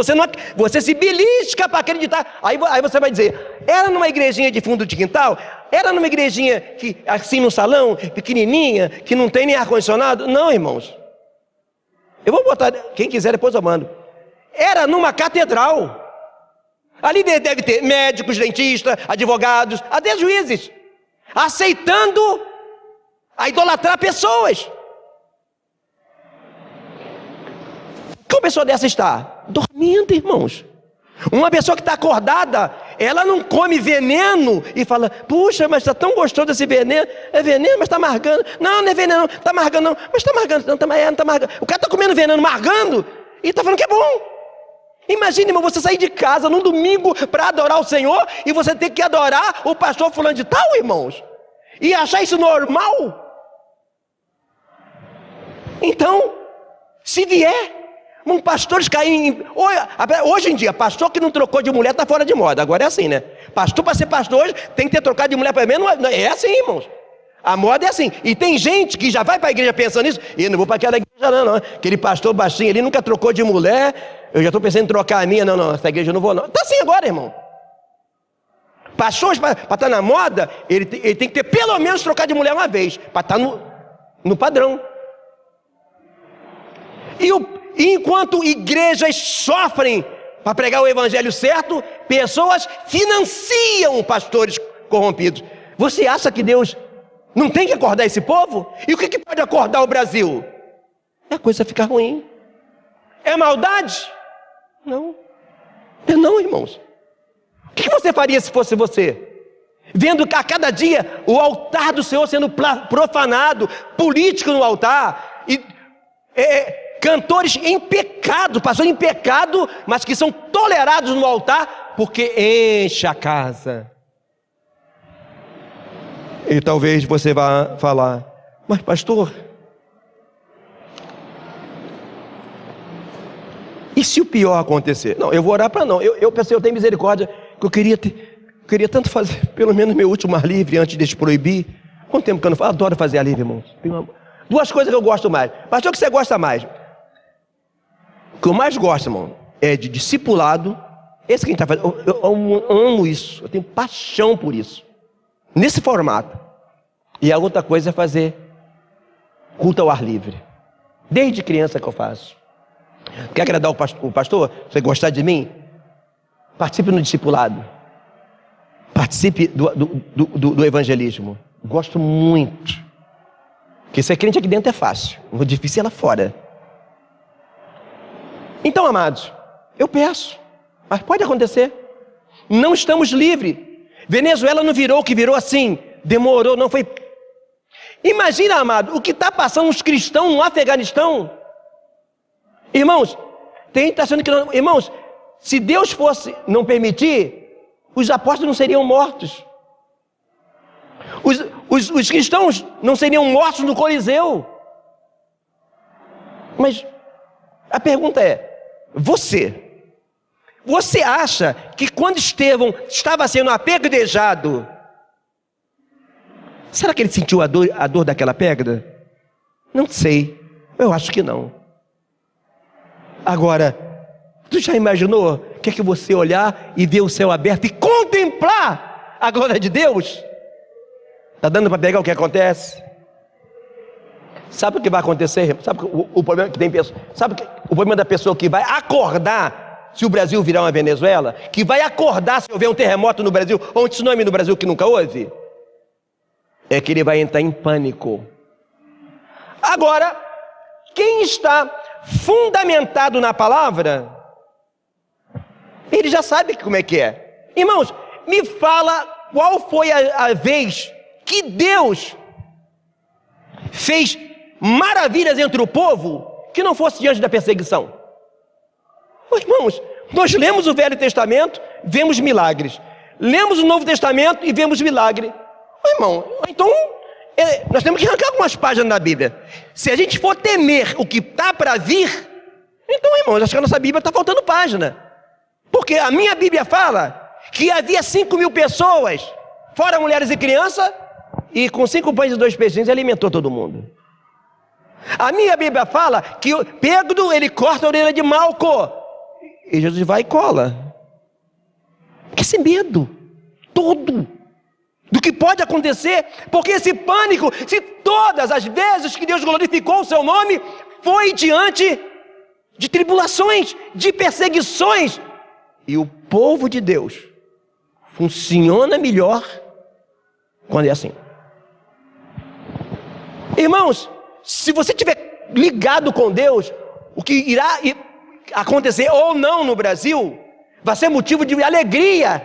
Você se belisca para acreditar. Aí você vai dizer, era numa igrejinha de fundo de quintal? Era numa igrejinha que, assim no salão, pequenininha, que não tem nem ar-condicionado? Não, irmãos. Eu vou botar, quem quiser depois eu mando. Era numa catedral. Ali deve ter médicos, dentistas, advogados, até juízes, aceitando a idolatrar pessoas. Que uma pessoa dessa está? Dormindo, irmãos. Uma pessoa que está acordada, ela não come veneno e fala, puxa, mas está tão gostoso esse veneno. É veneno, mas está amargando. Não, não é veneno, não está amargando não. Mas está amargando, não está amargando. O cara está comendo veneno, amargando, e está falando que é bom. Imagine, irmão, você sair de casa num domingo para adorar o Senhor e você ter que adorar o pastor fulano de tal, irmãos, e achar isso normal. Então, se vier, pastores caem hoje em dia, pastor que não trocou de mulher está fora de moda. Agora é assim, né? Pastor, para ser pastor hoje, tem que ter trocado de mulher para mim. Não é assim, irmãos. A moda é assim. E tem gente que já vai para a igreja pensando nisso. E eu não vou para aquela igreja não. Aquele pastor baixinho ali nunca trocou de mulher. Eu já estou pensando em trocar a minha. Não, essa igreja eu não vou não. Está assim agora, irmão. Pastor, para estar na moda, ele tem que ter pelo menos trocado de mulher uma vez, para estar no padrão. E enquanto igrejas sofrem para pregar o evangelho certo, pessoas financiam pastores corrompidos. Você acha que Deus não tem que acordar esse povo? E o que pode acordar o Brasil? É a coisa ficar ruim. É maldade? Não. Não, irmãos. O que você faria se fosse você? Vendo a cada dia o altar do Senhor sendo profanado, político no altar, e cantores em pecado, pastores em pecado, mas que são tolerados no altar, porque enche a casa. E talvez você vá falar, mas pastor, e se o pior acontecer? Não, eu vou orar para não. Eu pensei, eu tenho misericórdia, que eu queria tanto fazer, pelo menos meu último ar livre, antes de proibir. Quanto tempo que eu não faço? Adoro fazer ar livre, irmãos. Duas coisas que eu gosto mais. Pastor, o que você gosta mais? O que eu mais gosto, irmão, é de discipulado. Esse que a gente está fazendo, eu amo isso. Eu tenho paixão por isso. Nesse formato. E a outra coisa é fazer culto ao ar livre. Desde criança que eu faço. Quer agradar o pastor? Você gostar de mim? Participe no discipulado. Participe do evangelismo. Gosto muito. Porque ser crente aqui dentro é fácil. O difícil é lá fora. Então, amados, eu peço. Mas pode acontecer. Não estamos livres. Venezuela não virou o que virou assim. Demorou, não foi. Imagina, amado, o que está passando os cristãos no Afeganistão. Irmãos, tem gente que está achando que não. Irmãos, se Deus fosse não permitir, os apóstolos não seriam mortos. Os cristãos não seriam mortos no Coliseu. Mas a pergunta é, você acha que quando Estevão estava sendo apedrejado, será que ele sentiu a dor daquela pedra? Não sei, eu acho que não. Agora, tu já imaginou o que é que você olhar e ver o céu aberto e contemplar a glória de Deus? Está dando para pegar o que acontece? Sabe o que vai acontecer? Sabe o problema que tem pessoa? Sabe o problema da pessoa que vai acordar se o Brasil virar uma Venezuela? Que vai acordar se houver um terremoto no Brasil ou um tsunami no Brasil que nunca houve? É que ele vai entrar em pânico. Agora, quem está fundamentado na palavra, ele já sabe como é que é. Irmãos, me fala qual foi a vez que Deus fez maravilhas entre o povo que não fosse diante da perseguição. Irmãos, nós lemos o Velho Testamento, vemos milagres. Lemos o Novo Testamento e vemos milagre. Irmão, então nós temos que arrancar algumas páginas da Bíblia. Se a gente for temer o que está para vir, então, irmãos, acho que a nossa Bíblia está faltando página. Porque a minha Bíblia fala que havia 5.000 pessoas, fora mulheres e crianças, e com 5 pães e 2 peixinhos alimentou todo mundo. A minha Bíblia fala que Pedro, ele corta a orelha de Malco, e Jesus vai e cola. Que esse medo todo do que pode acontecer, porque esse pânico, se todas as vezes que Deus glorificou o seu nome, foi diante de tribulações, de perseguições, e o povo de Deus funciona melhor quando é assim. Irmãos, se você estiver ligado com Deus, o que irá acontecer ou não no Brasil, vai ser motivo de alegria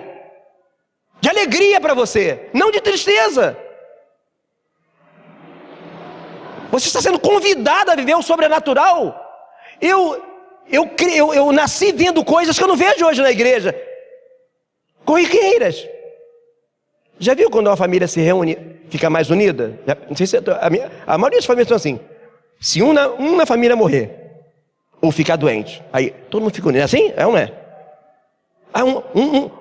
para você, não de tristeza. Você está sendo convidado a viver o sobrenatural. Eu nasci vendo coisas que eu não vejo hoje na igreja. Corriqueiras. Já viu quando uma família se reúne, fica mais unida? Não sei se a maioria das famílias são assim. Se uma família morrer ou ficar doente, aí todo mundo fica unido. É assim? É ou não é?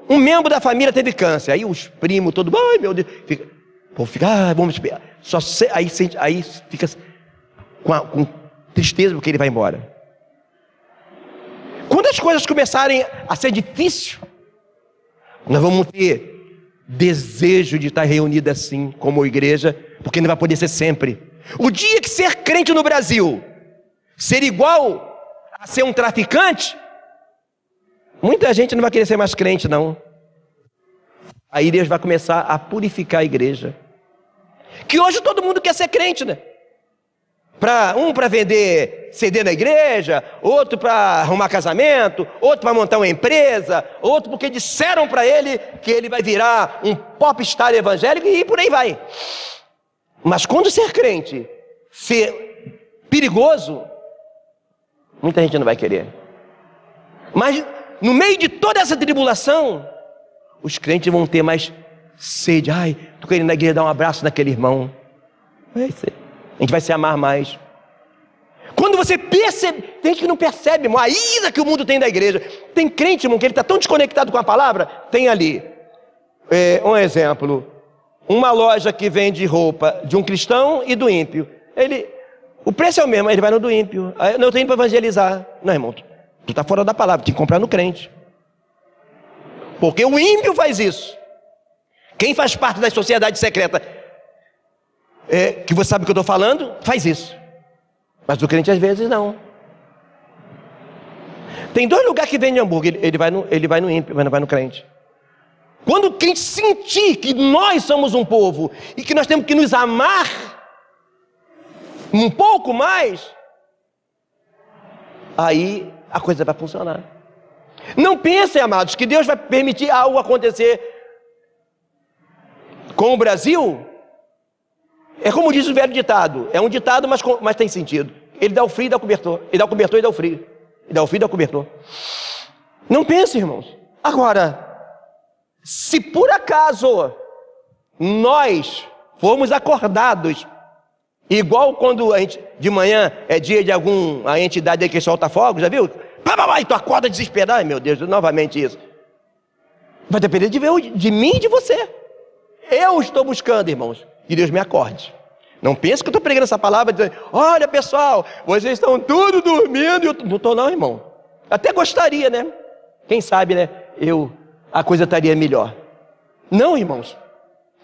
Um membro da família teve câncer, aí os primos, todo, ai meu Deus, vamos esperar. Aí fica com tristeza porque ele vai embora. Quando as coisas começarem a ser difíceis, nós vamos ter desejo de estar reunido assim, como igreja, porque não vai poder ser sempre. O dia que ser crente no Brasil ser igual a ser um traficante, muita gente não vai querer ser mais crente, não. Aí Deus vai começar a purificar a igreja. Que hoje todo mundo quer ser crente, né? Para vender CD na igreja, outro para arrumar casamento, outro para montar uma empresa, outro porque disseram para ele que ele vai virar um popstar evangélico e por aí vai. Mas quando ser crente ser perigoso, muita gente não vai querer. Mas no meio de toda essa tribulação, os crentes vão ter mais sede. Ai, estou querendo na igreja dar um abraço naquele irmão. A gente vai se amar mais. Quando você percebe, tem gente que não percebe, irmão, a ira que o mundo tem da igreja. Tem crente, irmão, que ele está tão desconectado com a palavra. Tem ali, um exemplo, uma loja que vende roupa de um cristão e do ímpio. O preço é o mesmo, ele vai no do ímpio. Não, eu tenho para evangelizar. Não, irmão, tu está fora da palavra, tem que comprar no crente. Porque o ímpio faz isso. Quem faz parte da sociedade secreta, que você sabe o que eu estou falando, faz isso. Mas o crente às vezes não. Tem 2 lugares que vende hambúrguer, ele vai no ímpio, mas não vai no crente. Quando o crente sentir que nós somos um povo e que nós temos que nos amar um pouco mais, aí a coisa vai funcionar. Não pensem, amados, que Deus vai permitir algo acontecer com o Brasil. É como diz o velho ditado. É um ditado, mas tem sentido. Ele dá o frio e dá o cobertor. Ele dá o cobertor e dá o frio. Ele dá o frio e dá o cobertor. Não pense, irmãos. Agora, se por acaso nós formos acordados, igual quando a gente, de manhã é dia de a entidade aí que solta fogo, já viu? E tu acorda desesperado. Ai, meu Deus, novamente isso. Vai depender de mim e de você. Eu estou buscando, irmãos, que Deus me acorde. Não pense que eu estou pregando essa palavra dizendo: olha pessoal, vocês estão tudo dormindo. Não estou não, irmão. Até gostaria, né? Quem sabe, né? A coisa estaria melhor. Não, irmãos.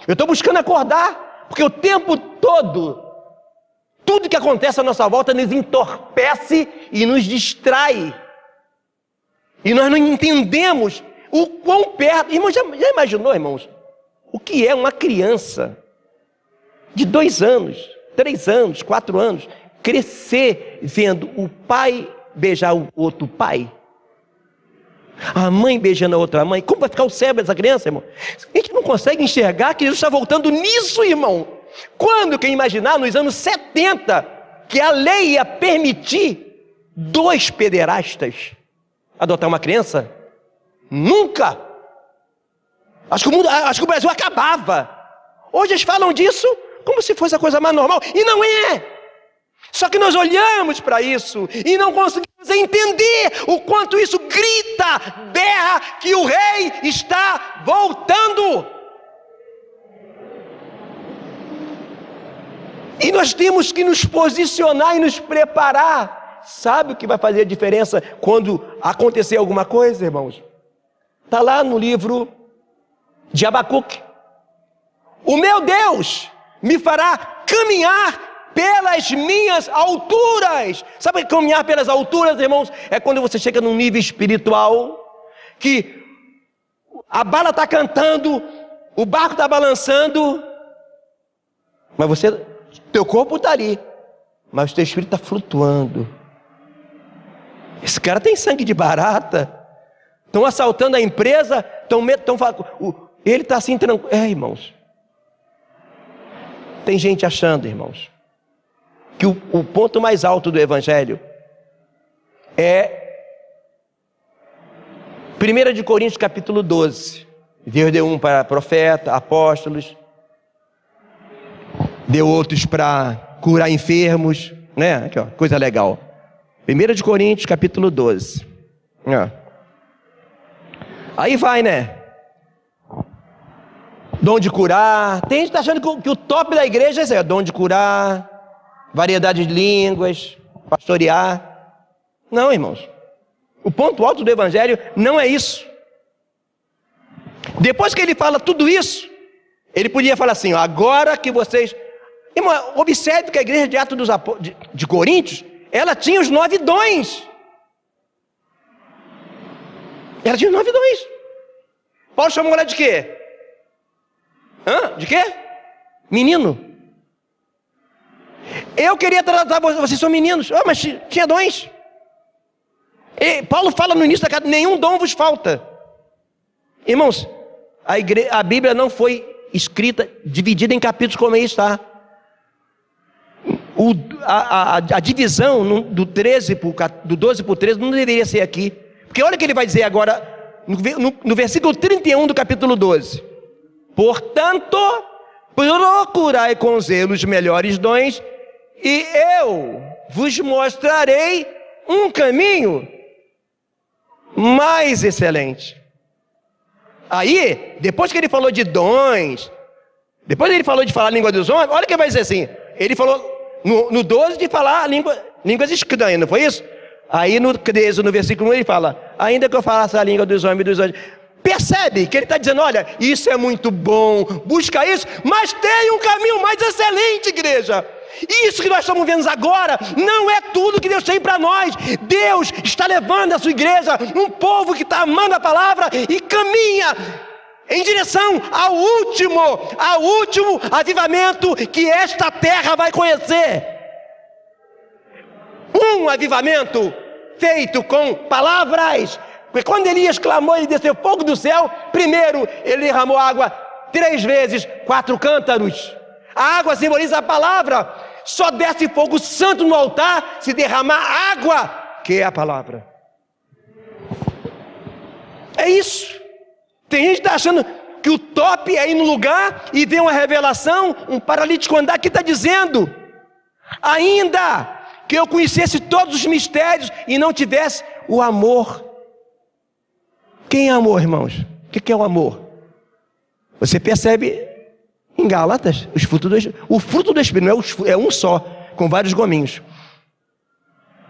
Eu estou buscando acordar, porque o tempo todo, tudo que acontece à nossa volta nos entorpece e nos distrai. E nós não entendemos o quão perto. Irmão, já imaginou, irmãos, o que é uma criança de 2 anos, 3 anos, 4 anos, crescer vendo o pai beijar o outro pai? A mãe beijando a outra mãe? Como vai ficar o cérebro dessa criança, irmão? A gente não consegue enxergar que Jesus está voltando nisso, irmão. Quando, quem imaginar, nos anos 70, que a lei ia permitir 2 pederastas adotar uma criança? Nunca! Acho que o Brasil acabava. Hoje eles falam disso como se fosse a coisa mais normal. E não é! Só que nós olhamos para isso e não conseguimos entender o quanto isso grita, berra que o rei está voltando. E nós temos que nos posicionar e nos preparar. Sabe o que vai fazer a diferença quando acontecer alguma coisa, irmãos? Está lá no livro de Abacuque. O meu Deus me fará caminhar pelas minhas alturas. Sabe o que é caminhar pelas alturas, irmãos? É quando você chega num nível espiritual que a bala está cantando, o barco está balançando, mas teu corpo está ali, mas o teu espírito está flutuando. Esse cara tem sangue de barata. Estão assaltando a empresa, ele está assim tranquilo. Irmãos, tem gente achando, irmãos, que o ponto mais alto do evangelho é 1 de Coríntios capítulo 12. Deus deu um para profeta, apóstolos, deu outros para curar enfermos, né? Aqui, ó, coisa legal. 1 de Coríntios capítulo 12. Aí vai, né? Dom de curar. Tem gente que está achando que o top da igreja é isso, dom de curar, variedade de línguas, pastorear. Não, irmãos. O ponto alto do evangelho não é isso. Depois que ele fala tudo isso, ele podia falar assim, ó, agora que vocês... Irmão, observe que a igreja de Atos de Coríntios, ela tinha os 9 dons. Ela tinha os 9 dons. Paulo chamou ela de quê? De quê? Menino. Eu queria tratar vocês, são meninos. Mas tinha dons. E Paulo fala no início da carta, nenhum dom vos falta. Irmãos, a Bíblia não foi escrita, dividida em capítulos como aí está. A divisão do 12 para o 13 não deveria ser aqui. Porque olha o que ele vai dizer agora, no versículo 31 do capítulo 12. Portanto, procurai com zelo os melhores dons, e eu vos mostrarei um caminho mais excelente. Aí, depois que ele falou de dons, depois ele falou de falar a língua dos homens, olha o que vai dizer assim. Ele falou no 12 de falar línguas estranhas, não foi isso? Aí no 13, no versículo 1, ele fala, ainda que eu falasse a língua dos homens e dos anjos. Percebe que ele está dizendo, olha, isso é muito bom, busca isso, mas tem um caminho mais excelente, igreja. Isso que nós estamos vendo agora não é tudo que Deus tem para nós. Deus está levando a sua igreja, um povo que está amando a palavra e caminha em direção ao último avivamento que esta terra vai conhecer. Um avivamento feito com palavras. Porque quando Elias clamou, ele desceu fogo do céu. Primeiro, ele derramou água 3 vezes, 4 cântaros. A água simboliza a palavra. Só desce fogo santo no altar se derramar água, que é a palavra. É isso. Tem gente que está achando que o top é ir no lugar e ver uma revelação, um paralítico andar, que está dizendo, ainda que eu conhecesse todos os mistérios e não tivesse o amor. Quem é amor, irmãos? O que é o amor? Você percebe em Gálatas, o fruto do Espírito é um só, com vários gominhos.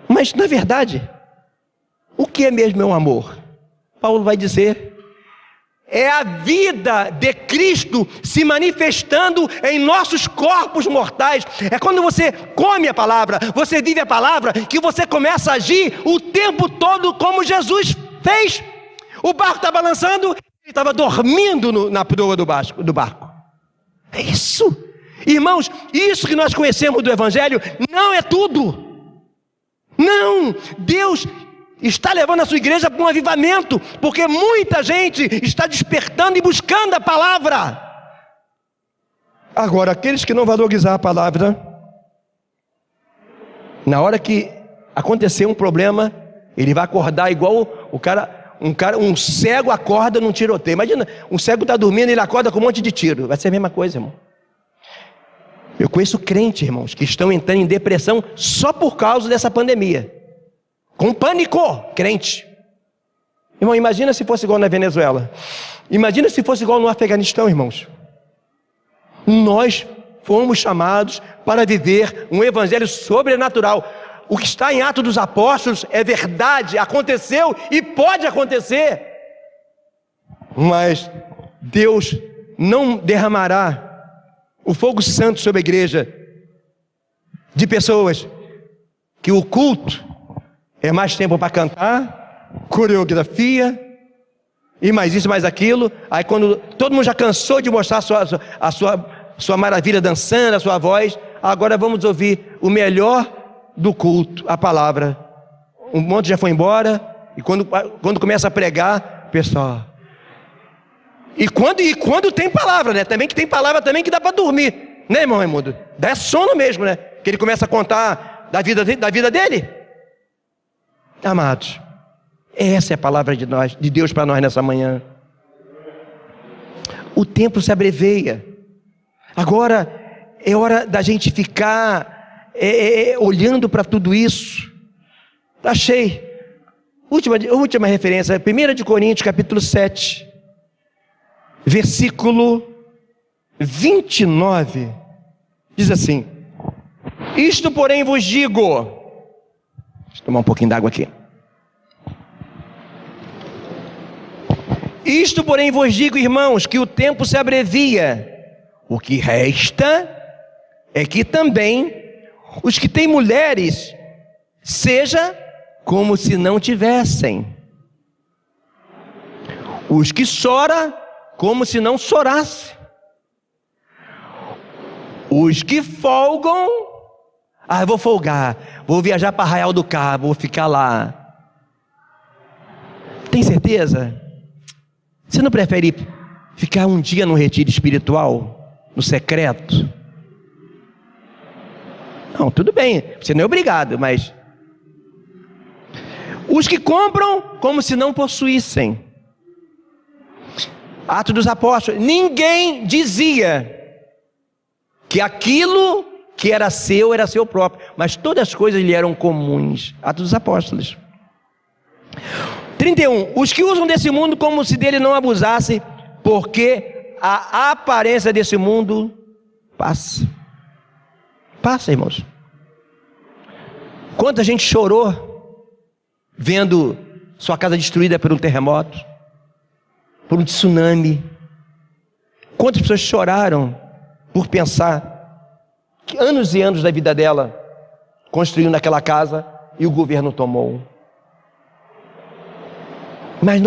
Mas, na verdade, o que é mesmo o amor? Paulo vai dizer, é a vida de Cristo se manifestando em nossos corpos mortais. É quando você come a palavra, você vive a palavra, que você começa a agir o tempo todo como Jesus fez. O barco está balançando, ele estava dormindo na proa do barco. É isso. Irmãos, isso que nós conhecemos do Evangelho não é tudo. Não, Deus está levando a sua igreja para um avivamento, porque muita gente está despertando e buscando a palavra. Agora, aqueles que não valorizar a palavra, na hora que acontecer um problema, ele vai acordar igual um cego acorda num tiroteio. Imagina, um cego está dormindo e ele acorda com um monte de tiro. Vai ser a mesma coisa, irmão. Eu conheço crentes, irmãos, que estão entrando em depressão só por causa dessa pandemia. Com pânico, crente. Irmão, imagina se fosse igual na Venezuela. Imagina se fosse igual no Afeganistão, irmãos. Nós fomos chamados para viver um evangelho sobrenatural. O que está em Atos dos Apóstolos é verdade, aconteceu e pode acontecer. Mas Deus não derramará o fogo santo sobre a igreja de pessoas que o culto é mais tempo para cantar, coreografia, e mais isso, mais aquilo. Aí quando todo mundo já cansou de mostrar a sua maravilha dançando, a sua voz, agora vamos ouvir o melhor do culto, a palavra. Um monte já foi embora, e quando começa a pregar, pessoal. E quando tem palavra, né? Também que tem palavra também que dá para dormir, né, irmão Raimundo? Dá sono mesmo, né? Que ele começa a contar da vida dele. Amados, essa é a palavra de Deus para nós nessa manhã. O tempo se abreveia. Agora é hora da gente ficar olhando para tudo isso. Achei. Última referência, 1 Coríntios capítulo 7, versículo 29. Diz assim: isto porém vos digo. Deixa eu tomar um pouquinho d'água aqui. Isto, porém, vos digo, irmãos, que o tempo se abrevia. O que resta é que também os que têm mulheres, seja como se não tivessem. Os que choram, como se não chorasse. Os que folgam, eu vou folgar, vou viajar para Arraial do Cabo, vou ficar lá. Tem certeza? Você não prefere ficar um dia num retiro espiritual, no secreto? Não, tudo bem, você não é obrigado, mas... Os que compram como se não possuíssem. Atos dos Apóstolos. Ninguém dizia que aquilo que era seu próprio, mas todas as coisas lhe eram comuns. Atos dos Apóstolos. 31. Os que usam desse mundo como se dele não abusasse, porque a aparência desse mundo passa. Passa, irmãos. Quanta gente chorou vendo sua casa destruída por um terremoto, por um tsunami. Quantas pessoas choraram por pensar que anos e anos da vida dela construiu naquela casa e o governo tomou. Mas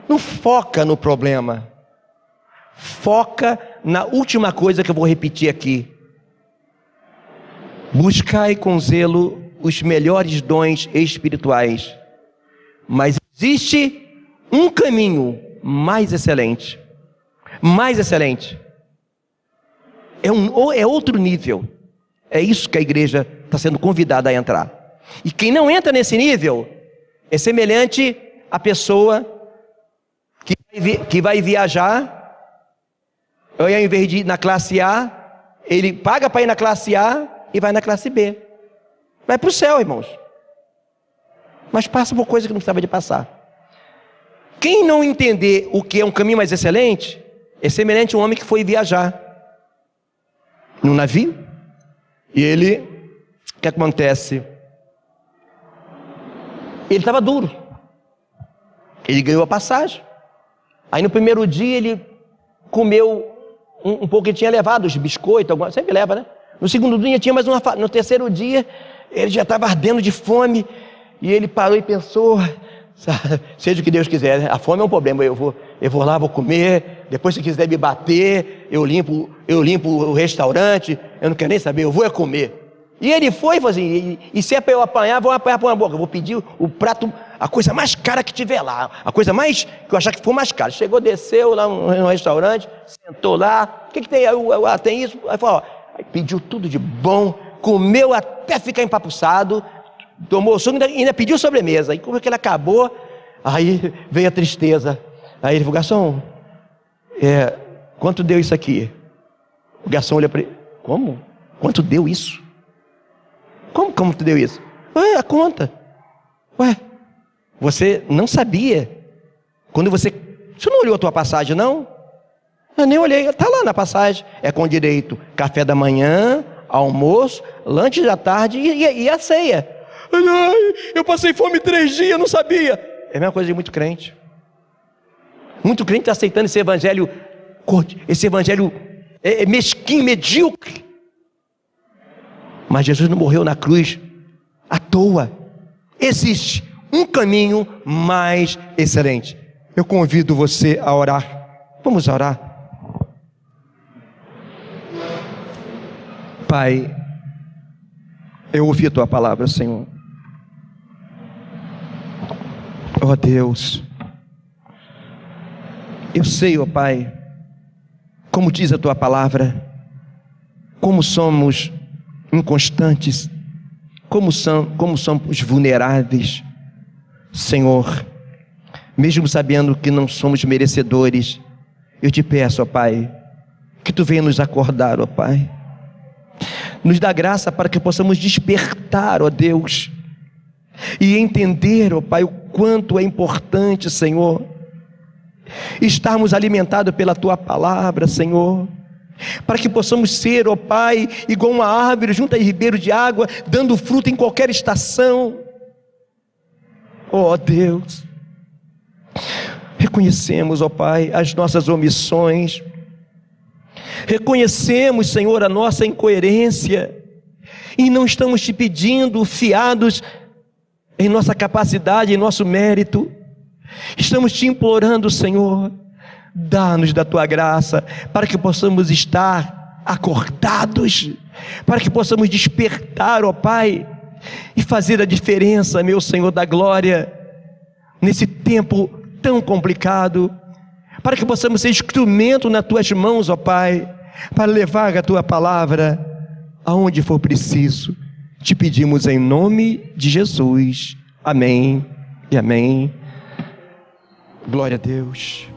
não foca no problema. Foca na última coisa que eu vou repetir aqui. Buscai com zelo os melhores dons espirituais. Mas existe um caminho mais excelente. Mais excelente. É outro nível. É isso que a igreja está sendo convidada a entrar. E quem não entra nesse nível é semelhante à pessoa que vai viajar, e ao invés de ir na classe A, ele paga para ir na classe A e vai na classe B. Vai para o céu, irmãos. Mas passa por coisa que não precisava de passar. Quem não entender o que é um caminho mais excelente, é semelhante a um homem que foi viajar num navio, e o que acontece? Ele estava duro, ele ganhou a passagem, aí no primeiro dia ele comeu um pouco que ele tinha levado, os biscoitos, sempre leva, né? No segundo dia tinha mais uma, no terceiro dia ele já estava ardendo de fome, e ele parou e pensou, seja o que Deus quiser, né? A fome é um problema, eu vou lá, vou comer, depois se quiser me bater, eu limpo o restaurante, eu não quero nem saber, eu vou comer. E ele foi assim, e se é para eu apanhar, vou apanhar por uma boca, eu vou pedir o prato, a coisa mais cara que tiver lá, a coisa mais, que eu achar que for mais cara. Chegou, desceu lá no restaurante, sentou lá, o que tem? Tem isso, aí falou, aí pediu tudo de bom, comeu até ficar empapuçado, tomou o suco, ainda pediu sobremesa. E como é que ele acabou, aí veio a tristeza. Aí ele falou, garçom, quanto deu isso aqui? O garçom olha para ele, como? Quanto deu isso? Como tu deu isso? A conta. Você não sabia. Quando você não olhou a tua passagem, não? Eu nem olhei, está lá na passagem. É com direito café da manhã, almoço, lanche da tarde e a ceia. Eu passei fome 3 dias, não sabia. É a mesma coisa de muito crente. Muito crente está aceitando esse evangelho mesquinho, medíocre. Mas Jesus não morreu na cruz à toa. Existe um caminho mais excelente. Eu convido você a orar. Vamos orar. Pai, eu ouvi a tua palavra, Senhor. Ó Deus, eu sei, ó Pai, como diz a tua palavra, como somos inconstantes, como somos vulneráveis, Senhor, mesmo sabendo que não somos merecedores. Eu te peço, ó Pai, que tu venha nos acordar, ó Pai, nos dá graça para que possamos despertar, ó Deus, e entender, ó Pai, o quanto é importante, Senhor, estarmos alimentados pela tua palavra, Senhor, para que possamos ser, ó Pai, igual uma árvore junto a ribeiro de água, dando fruto em qualquer estação. Ó Deus, reconhecemos, ó Pai, as nossas omissões, reconhecemos, Senhor, a nossa incoerência, e não estamos te pedindo fiados em nossa capacidade, em nosso mérito. Estamos te implorando, Senhor, dá-nos da tua graça, para que possamos estar acordados, para que possamos despertar, ó Pai, e fazer a diferença, meu Senhor da glória, nesse tempo tão complicado, para que possamos ser instrumento nas tuas mãos, ó Pai, para levar a tua palavra aonde for preciso. Te pedimos em nome de Jesus. Amém e amém. Glória a Deus.